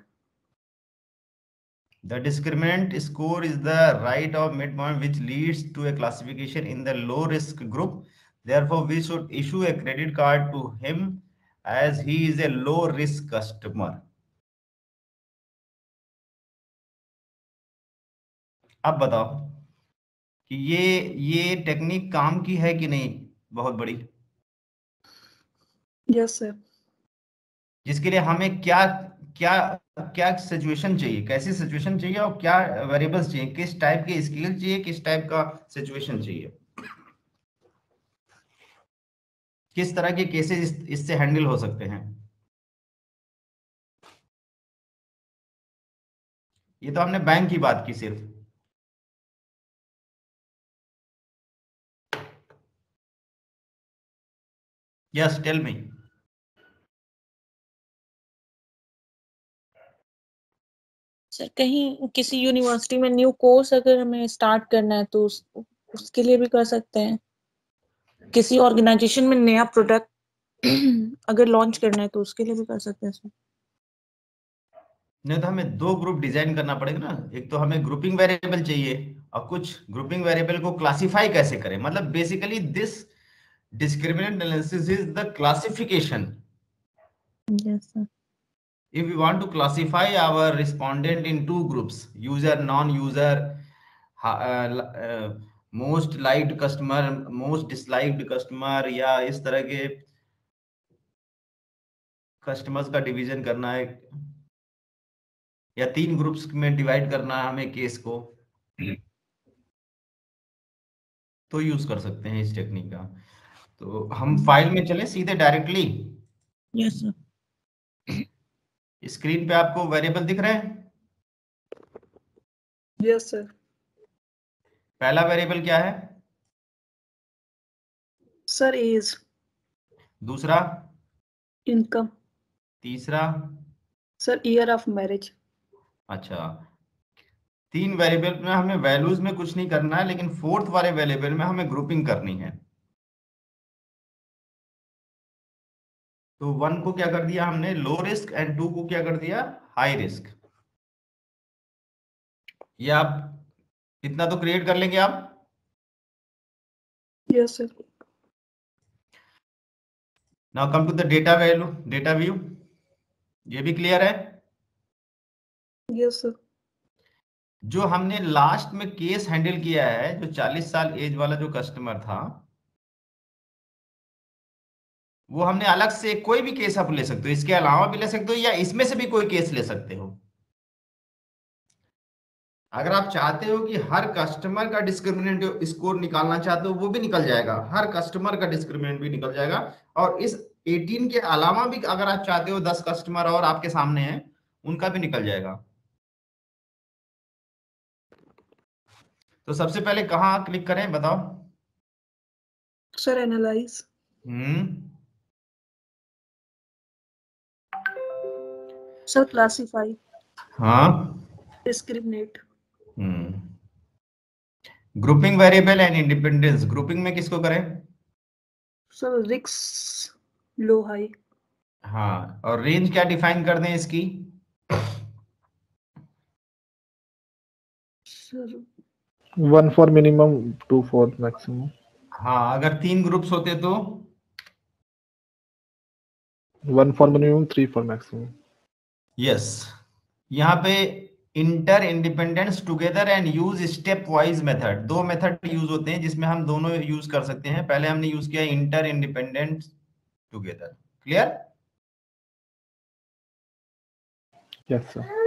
The discriminant score is the right of midpoint which leads to a classification in the low risk group. Therefore, we should issue a credit card to him as he is a low risk customer. अब बताओ कि ये technique काम की है कि नहीं? बहुत बड़ी। Yes sir. जिसके लिए हमें क्या क्या क्या सिचुएशन चाहिए, कैसी सिचुएशन चाहिए और क्या वेरिएबल्स चाहिए, किस टाइप के स्किल चाहिए, किस टाइप का सिचुएशन चाहिए, किस तरह के केसेस इससे हैंडल हो सकते हैं। ये तो हमने बैंक की बात की सिर्फ। Yes tell me. सर कहीं किसी यूनिवर्सिटी में न्यू कोर्स अगर हमें स्टार्ट करना है तो उसके लिए भी कर सकते हैं। किसी ऑर्गेनाइजेशन में नया प्रोडक्ट अगर लॉन्च करना है तो उसके लिए भी कर सकते हैं सर। नहीं तो हमें दो ग्रुप डिजाइन करना पड़ेगा ना। एक तो हमें ग्रुपिंग वेरिएबल चाहिए और कुछ ग्रुपिंग वेरिएबल को क्लासिफाई कैसे करें। मतलब basically this discriminant analysis is the classification. Yes sir. If we want to classify our respondent in two groups, user, non-user, most liked customer, most disliked customer, या इस तरह के कस्टमर्स का division करना है या तीन ग्रुप्स में डिवाइड करना है हमें केस को, तो यूज कर सकते हैं इस टेक्निक का। तो हम फाइल में चले सीधे डायरेक्टली। Yes sir. स्क्रीन पे आपको वेरिएबल दिख रहे हैं? Yes sir. पहला वेरिएबल क्या है? Sir age. दूसरा? इनकम। तीसरा? Sir year of marriage. अच्छा, तीन वेरिएबल में हमें वैल्यूज में कुछ नहीं करना है, लेकिन फोर्थ वाले वेरिएबल में हमें ग्रुपिंग करनी है। तो 1 को क्या कर दिया हमने लो रिस्क एंड 2 को क्या कर दिया हाई रिस्क। ये आप इतना तो क्रिएट कर लेंगे आप? Yes sir. Now come to the data value, data view. ये भी क्लियर है? Yes sir. जो हमने लास्ट में केस हैंडल किया है, जो 40 साल एज वाला जो कस्टमर था, वो हमने अलग से कोई भी केस आप ले सकते हो, इसके अलावा भी ले सकते हो या इसमें से भी कोई केस ले सकते हो। अगर आप चाहते हो कि हर कस्टमर का डिस्क्रिमिनेंट स्कोर निकालना चाहते हो, वो भी निकल जाएगा, हर कस्टमर का डिस्क्रिमिनेंट भी निकल जाएगा। और इस 18 के अलावा भी अगर आप चाहते हो 10 कस्टमर और आपके सामने हैं, उनका भी निकल जाएगा। तो सबसे पहले कहाँ क्लिक करें बताओ? Sir analyse. Sir classify. हाँ। Discriminate. Grouping variable and independence. Grouping में किसको करें? Sir risk low high. हाँ, और रेंज क्या डिफाइन कर दें इसकी? Sir 1 for minimum, 2 for maximum. हाँ, अगर 3 ग्रुप्स होते तो 1 for minimum, 3 for maximum. Yes. यहाँ पे inter independence together and use step wise method. दो मेथड यूज होते हैं जिसमें हम दोनों यूज कर सकते हैं। पहले हमने यूज किया inter independence together. Clear? Yes sir.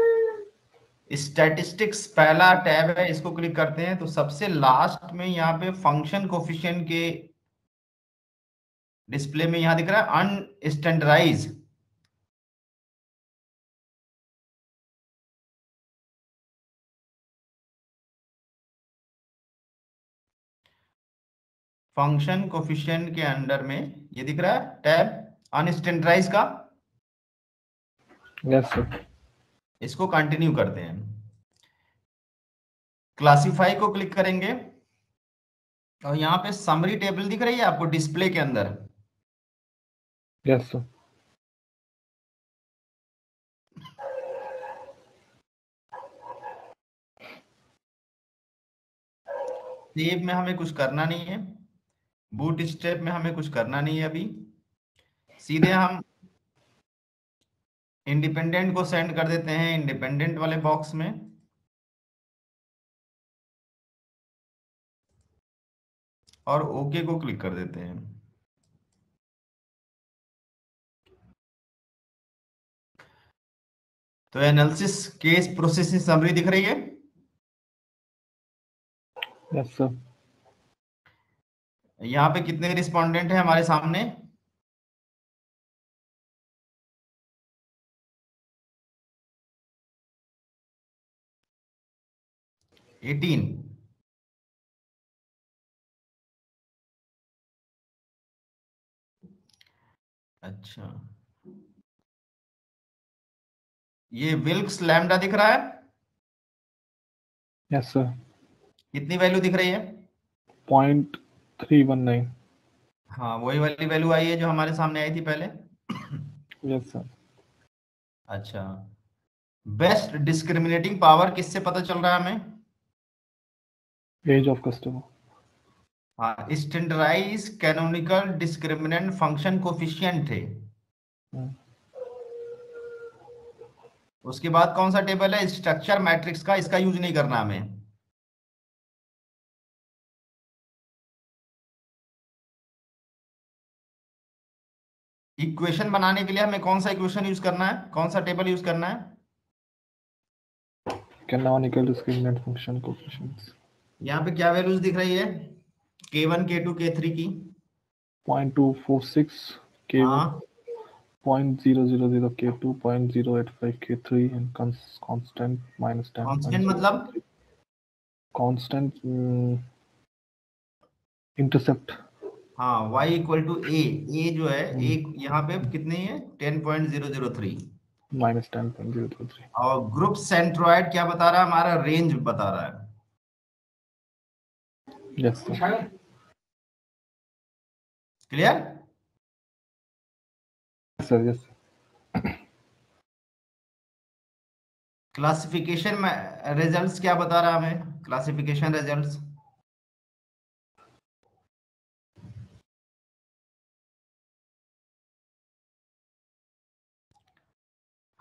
Statistics पहला टैब है, इसको क्लिक करते हैं तो सबसे लास्ट में यहाँ पे फंक्शन कोफिशिएंट के डिस्प्ले में यहाँ दिख रहा है अनस्टैंडर्डाइज। फंक्शन कोफिशिएंट के अंडर में ये दिख रहा है टैब अनस्टैंडर्डाइज का। Yes sir. इसको कंटिन्यू करते हैं। क्लासिफाई को क्लिक करेंगे और यहाँ पे समरी टेबल दिख रही है आपको डिस्प्ले के अंदर। Yes sir. सेव में हमें कुछ करना नहीं है, बूट स्टेप में हमें कुछ करना नहीं है। अभी सीधे हम इंडिपेंडेंट को सेंड कर देते हैं इंडिपेंडेंट वाले बॉक्स में। और ओके को क्लिक कर देते हैं। तो एनालिसिस केस प्रोसेसिंग समरी दिख रही है। Yes sir. यहाँ पे कितने रिस्पोंडेंट हैं हमारे सामने? एटीन। अच्छा, ये विल्क्स लैम्डा दिख रहा है। Yes sir. कितनी वैल्यू दिख रही है? 0.319। हाँ, वही वाली वैल्यू आई है जो हमारे सामने आई थी पहले। Yes sir. अच्छा, बेस्ट डिस्क्रिमिनेटिंग पावर किससे पता चल रहा है हमें? Age of customer. हाँ, standardise canonical discriminant function coefficient थे। उसके बाद कौन सा टेबल है? स्ट्रक्चर मैट्रिक्स का। इसका यूज नहीं करना हमें। इक्वेशन बनाने के लिए हमें कौन सा इक्वेशन यूज करना है, कौन सा टेबल यूज करना है? Canonical discriminant function coefficients. यहाँ पे क्या वैल्यूज दिख रही है K1 K2 K3 की? 0.246 K1, हाँ, 0.000 K2, 0.085 K3 and constant -10. Constant मतलब? Constant intercept. हाँ, y इक्वल टू a जो है एक यहाँ पे कितनी है? 10.003 -10.003। और ग्रुप सेंट्रोइड क्या बता रहा है? हमारा रेंज बता रहा है। Yes sir. Clear? Sir yes. Classification में रिजल्ट्स क्या बता रहा है हमें? Classification results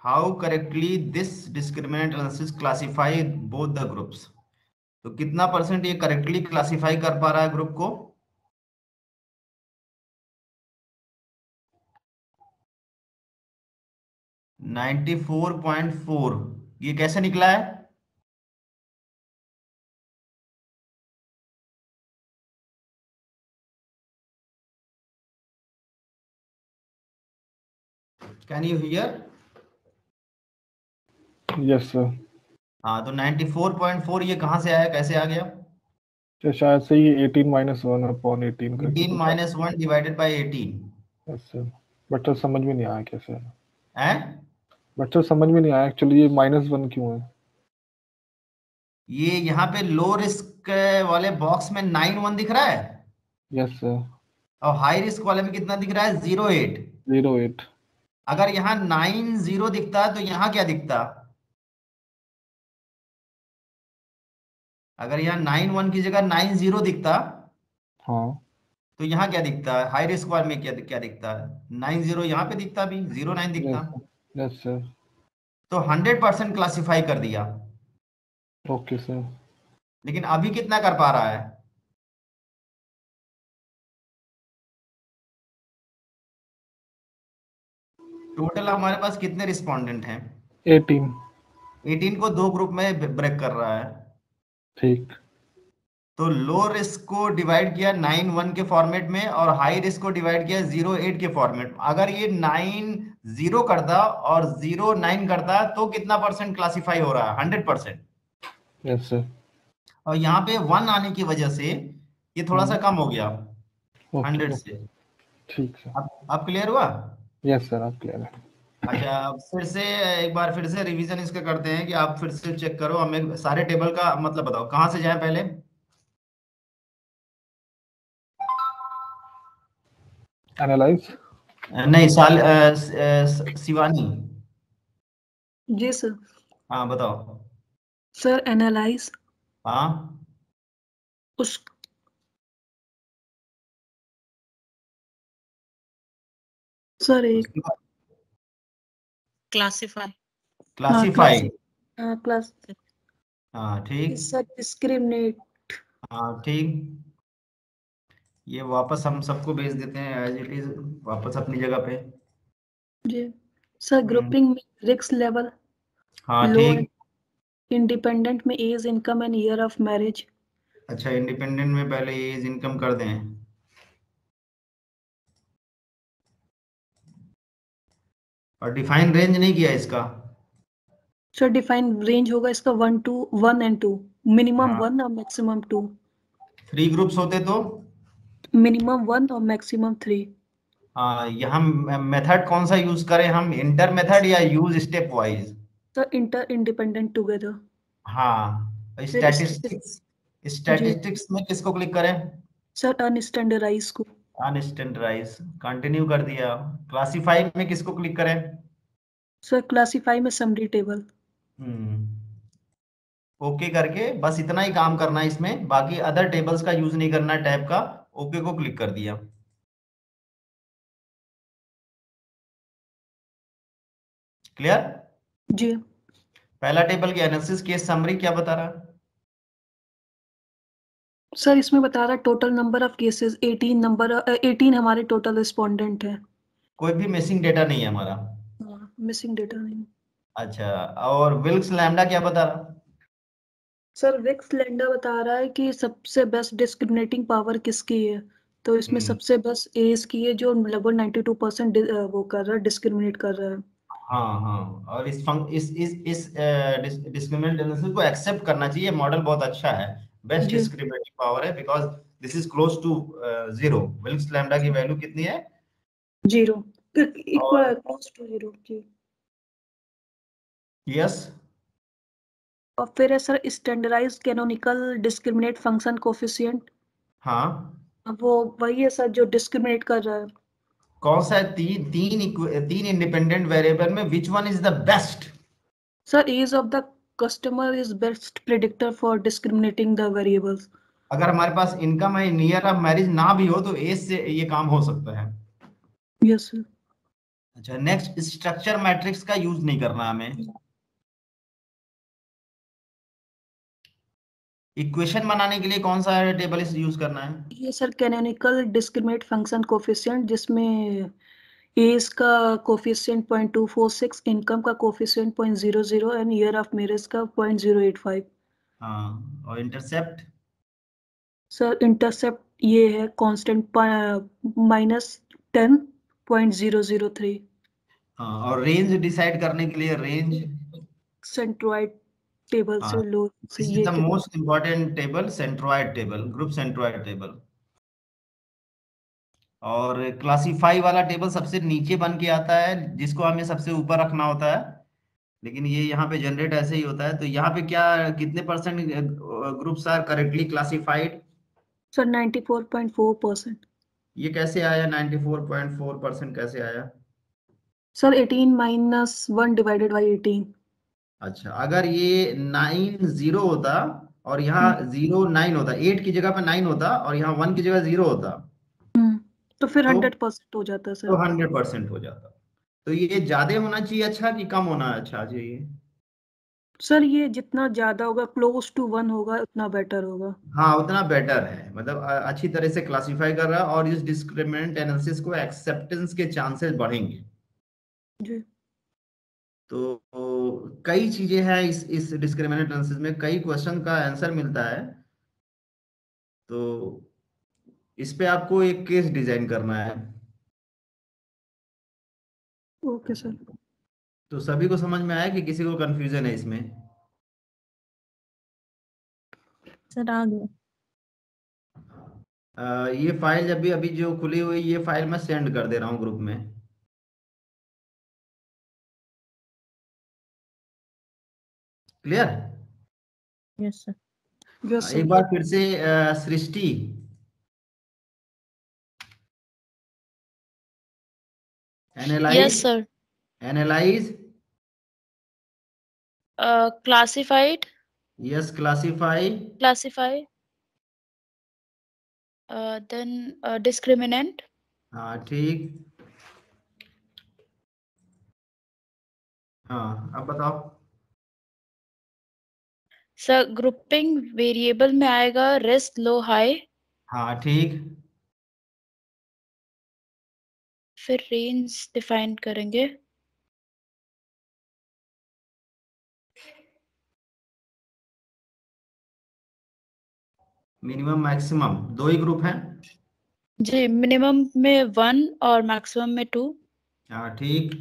how correctly this discriminant analysis classify both the groups. तो कितना परसेंट ये करेक्टली क्लासिफाई कर पा रहा है ग्रुप को? नाइन्टी 94.4। ये कैसे निकला है? Can you here? Yes sir. हाँ, तो 94.4 ये कहाँ से आया, कैसे आ गया? तो शायद से ये 18-1/18 करके 18 - 1 divided by 18। Yes sir. But तो समझ में नहीं आया कैसे है। हैं? बट तो समझ में नहीं आया एक्चुअली ये -1 क्यों है। ये यहाँ पे लो रिस्क वाले बॉक्स में 9 1 दिख रहा है यस सर। और हाई रिस्क वाले में कितना दिख रहा है? 08। 08। अगर यहाँ 9 0 दिखता तो यहाँ क्या दिखता? अगर यहाँ 9 1 की जगह 9 0 दिखता हाँ तो यहाँ क्या दिखता है? हाई रिस्क वाले में क्या क्या दिखता है? 9 0 यहाँ पे दिखता भी, 0 9 दिखता। Yes sir. तो 100% क्लासिफाई कर दिया। Okay sir. लेकिन अभी कितना कर पा रहा है? टोटल हमारे पास कितने रिस्पोंडेंट हैं? 18। 18 को दो ग्रुप में ब्रेक कर रहा है। ठीक। तो लो रिस्क को डिवाइड किया 9-1 के फॉर्मेट में और हाई रिस्क को डिवाइड किया 0-8 के फॉर्मेट में। अगर ये 9-0 करता और 0-9 करता तो कितना परसेंट क्लासिफाई हो रहा है? 100%। Yes sir. और यहाँ पे 1 आने की वजह से ये थोड़ा सा कम हो गया 100 से। ठीक है। अब क्लियर हुआ? यस सर, आप क्लियर है। अच्छा, अब फिर से एक बार फिर से रिवीजन इसका करते हैं कि आप फिर से चेक करो, हमें सारे टेबल का मतलब बताओ कहाँ से जाए पहले। एनालाइज। नहीं शिवानी। जी सर। हाँ बताओ। सर एनालाइज हाँ उस सर एक क्लासिफाई। क्लासिफाई। क्लास हाँ ठीक। Sir discriminate. हाँ ठीक। ये वापस हम सबको भेज देते हैं एज इट इज वापस अपनी जगह पे। जी सर ग्रुपिंग में रिस्क लेवल हाँ लो ठीक। इंडिपेंडेंट में age income and year of marriage. अच्छा, इंडिपेंडेंट में पहले एज इनकम कर दें और डिफाइन रेंज नहीं किया इसका। सर डिफाइन रेंज होगा इसका 1 and 2, मिनिमम हाँ 1 और मैक्सिमम 2। 3 ग्रुप्स होते तो मिनिमम 1 और मैक्सिमम 3। हाँ, यहाँ मेथड कौन सा यूज करें हम, इंटर मेथड या use step wise? Sir inter independent together. हाँ, फिर स्टैटिस्टिक्स। जी स्टैटिस्टिक्स में किसको क्लिक करें? सर अनस्टैंडर्डाइज को। अनस्टैंडर्डाइज कंटिन्यू कर दिया। क्लासिफाई में किसको क्लिक करें? सर क्लासिफाई में समरी टेबल। ओके करके बस इतना ही काम करना है इसमें, बाकी अदर टेबल्स का यूज नहीं करना है टैब का। ओके को क्लिक कर दिया। क्लियर? जी पहला टेबल की एनालिसिस केस समरी क्या बता रहा है? सर इसमें बता रहा है टोटल नंबर ऑफ केसेस 18 हमारे टोटल रिस्पोंडेंट है। कोई भी मिसिंग डेटा नहीं है हमारा। मिसिंग डेटा नहीं। अच्छा, और विल्क्स लैम्डा क्या बता रहा? सर विक्स लैंडा बता रहा है कि सबसे बेस्ट डिस्क्रिमिनेटिंग पावर किसकी है, तो इसमें सबसे बेस्ट एज की है जो लगभग 92% वो कर रहा है, डिस्क्रिमिनेट कर रहा है। हाँ हाँ, और इस डिस्क्रिमिनेंट एनालिसिस को एक्सेप्ट करना चाहिए। मॉडल बहुत अच्छा है, बेस्ट जी डिस्क्रिमिनेटिंग पावर है because this is close to 0। Wilks lambda की वैल्यू कितनी है? 0 और इक्वल क्लोज टू 0 जी। यस। और फिर है sir standardise canonical discriminate function coefficient. हाँ, अब वो वही है सर जो डिस्क्रिमिनेट कर रहा है। कौन सा है? तीन इंडिपेंडेंट वेरिएबल में which one is the best? Sir age of the customer is best predictor for discriminating the variables. अगर हमारे पास इनकम है नियर ऑफ मैरिज ना भी हो तो एज से ये काम हो सकता है। Yes sir. अच्छा, नेक्स्ट स्ट्रक्चर मैट्रिक्स का यूज नहीं करना हमें। इक्वेशन बनाने के लिए कौन सा टेबल यूज करना है? ये sir canonical discriminate function coefficient जिसमें एज का कोफिशिएंट 0.246, इनकम का coefficient 0.00 and year of marriage का 0.085। हाँ, और इंटरसेप्ट? सर इंटरसेप्ट ये है कांस्टेंट -10.003। हाँ, और रेंज डिसाइड करने के लिए रेंज? सेंट्रोइड टेबल हाँ, से लो से दिस इज ये the table. Most important table, centroid table, group centroid table. और क्लासीफाई वाला टेबल सबसे नीचे बन के आता है जिसको हमें सबसे ऊपर रखना होता है, लेकिन ये यहाँ पे जनरेट ऐसे ही होता है। तो यहाँ पे क्या कितने percent groups are correctly classified? Sir 94.4%। ये कैसे आया 94.4% कैसे आया? Sir 18 - 1 divided by 18। अच्छा, अगर ये 9-0 होता और यहाँ 0-9 होता, 8 की जगह पे 9 होता और यहाँ 1 की जगह 0 होता तो फिर तो 100% हो जाता सर। 100% हो जाता। तो ये ज्यादा होना चाहिए अच्छा कि कम होना अच्छा चाहिए? सर ये जितना ज्यादा होगा क्लोज टू 1 होगा उतना बेटर होगा। हाँ उतना बेटर है, मतलब अच्छी तरह से क्लासिफाई कर रहा है और इस डिस्क्रिमिनेंट एनालिसिस को एक्सेप्टेंस के चांसेस बढ़ेंगे। जी तो कई चीजें हैं इस डिस्क्रिमिनेंट एनालिसिस में, कई क्वेश्चन का आंसर मिलता है। तो इस पे आपको एक केस डिजाइन करना है। Okay sir. तो सभी को समझ में आया कि किसी को कंफ्यूजन है इसमें? सर आ गया। ये फाइल जब भी अभी जो खुली हुई ये फाइल मैं सेंड कर दे रहा हूँ ग्रुप में। क्लियर? Yes sir. यस एक सर। बार फिर से सृष्टि, Yes, analyse, sir. Analyse, Classified, yes, classify, classify, then discriminant, हाँ ठीक, हाँ अब बताओ। सर ग्रुपिंग वेरिएबल में आएगा रिस्क लो हाई, हाँ ठीक, फिर रेंज डिफाइन करेंगे। मिनिमम मैक्सिमम दो ही ग्रुप हैं। जी मिनिमम में 1 और मैक्सिमम में 2। हाँ ठीक,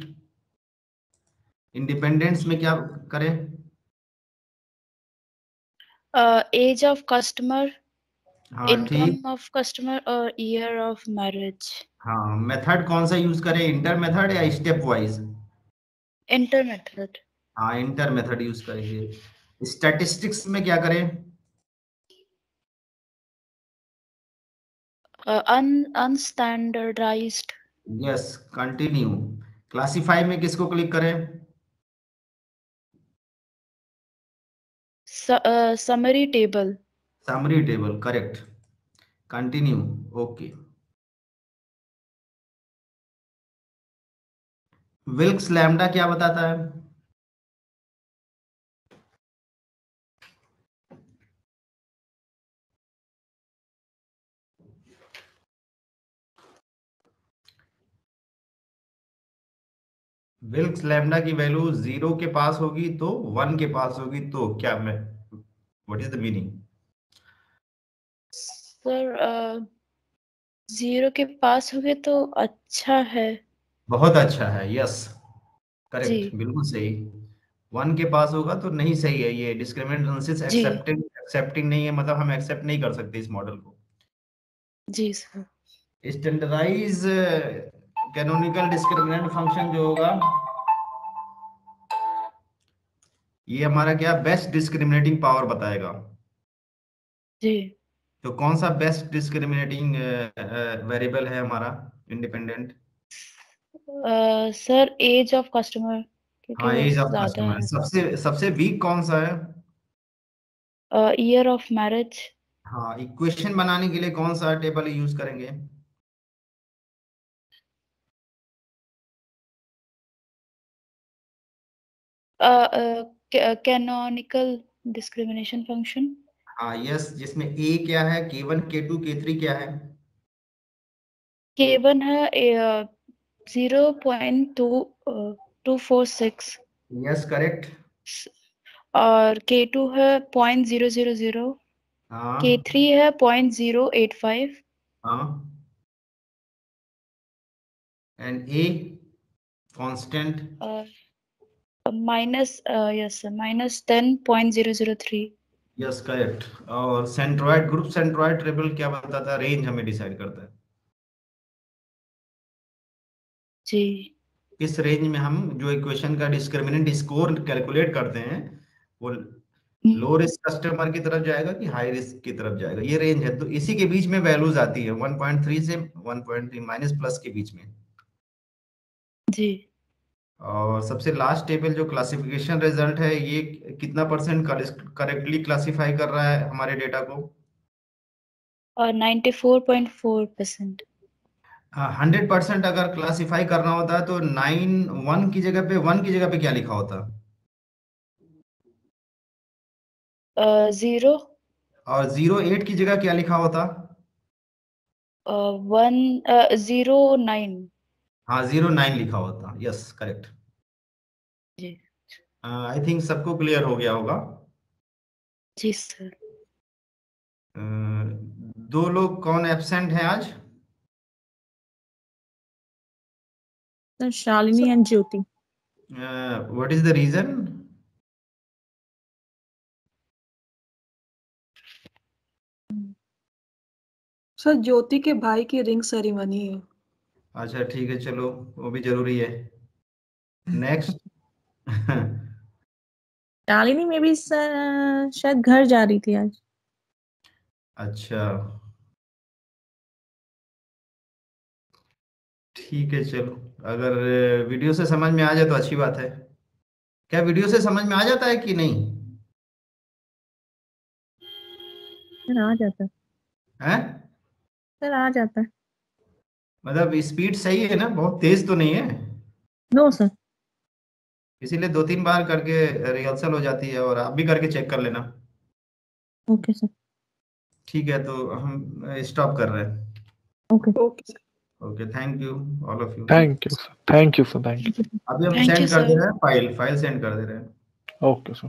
इंडिपेंडेंस में क्या करें? एज ऑफ कस्टमर, हाँ इनकम ठीक, ऑफ कस्टमर और ईयर ऑफ मैरिज। हाँ मेथड कौन सा यूज करें, इंटर मेथड या स्टेप वाइज? Inter method. हाँ इंटर मेथड यूज करेंगे। स्टैटिस्टिक्स में क्या करें? अनस्टैंडर्डाइज्ड। Yes, continue. क्लासिफाई में किसको क्लिक करें? Summary table. Summary table, correct, continue, okay. Wilkes lambda क्या बताता है? विल्क्स लैम्डा की वैल्यू 0 के पास होगी तो 1 के पास होगी तो क्या, मैं what is the meaning? Sir 0 के पास हो गए तो अच्छा है। बहुत अच्छा है, यस, जी करेक्ट, बिल्कुल सही। 1 के पास होगा तो नहीं सही है, ये डिस्क्रिमिनेंट एनालिसिस जी एक्सेप्टिंग नहीं है, मतलब हम एक्सेप्ट नहीं कर सकते इस मॉडल को। जी sir. Standardise canonical discriminant function जो होगा ये हमारा क्या बेस्ट डिस्क्रिमिनेटिंग पावर बताएगा। जी तो कौन सा बेस्ट डिस्क्रिमिनेटिंग वेरिएबल है हमारा independent? Sir age of customer, क्योंकि हाँ वो एज ऑफ ज्यादा कस्टमर। है। सबसे सबसे वीक कौन सा है? Year of marriage. हाँ, इक्वेशन बनाने के लिए कौन सा टेबल यूज करेंगे? Canonical discrimination function. हाँ यस, जिसमें ए क्या है, K1 K2 K3 क्या है? K1 है 0.246 यस करेक्ट। और K2 है 0.000, हाँ K3 है 0.085 हाँ, and a constant. Minus yes minus 10.003। Yes correct. और सेंट्रोइड ग्रुप सेंट्रोइड टेबल क्या बताता है, रेंज हमें डिसाइड करता है। जी इस रेंज में हम जो इक्वेशन का डिस्क्रिमिनेंट स्कोर कैलकुलेट करते हैं वो लो रिस्क कस्टमर की तरफ जाएगा कि हाई रिस्क की तरफ जाएगा, ये रेंज है। तो इसी के बीच में वैल्यूज आती है 1.3 से 1.3 माइनस प्लस के बीच में। जी और सबसे लास्ट टेबल जो क्लासिफिकेशन रिजल्ट है ये कितना परसेंट करेक्टली क्लासिफाई कर रहा है हमारे डेटा को? और 94.4%। 100% अगर क्लासिफाई करना होता है तो 9 1 की जगह पे 1 की जगह पे क्या लिखा होता? 0 और 08 की जगह क्या लिखा होता? 09 हाँ 09 लिखा होता। Yes correct. जी आई थिंक सबको क्लियर हो गया होगा। जी सर। दो लोग कौन एब्सेंट हैं आज? Sir Shalini and Jyoti. What is the reason? Sir Jyoti के भाई की रिंग सेरेमनी है। अच्छा ठीक है, चलो वो भी जरूरी है। नेक्स्ट। शालिनी में भी सर शायद घर जा रही थी आज। अच्छा ठीक है, चलो अगर वीडियो से समझ में आ जाए तो अच्छी बात है। क्या वीडियो से समझ में आ जाता है कि नहीं? सर आ जाता है। हैं? सर आ जाता है। मतलब स्पीड सही है ना, बहुत तेज तो नहीं है? No sir. इसीलिए 2-3 बार करके रिहर्सल हो जाती है, और आप भी करके चेक कर लेना। Okay sir. ठीक है, तो हम स्टॉप कर रहे हैं। Okay okay okay, thank you all of you. Thank you sir, thank you sir, thank you. अभी हम Thank you, सेंड कर दे sir. रहे हैं, फाइल सेंड कर दे रहे हैं। Okay sir.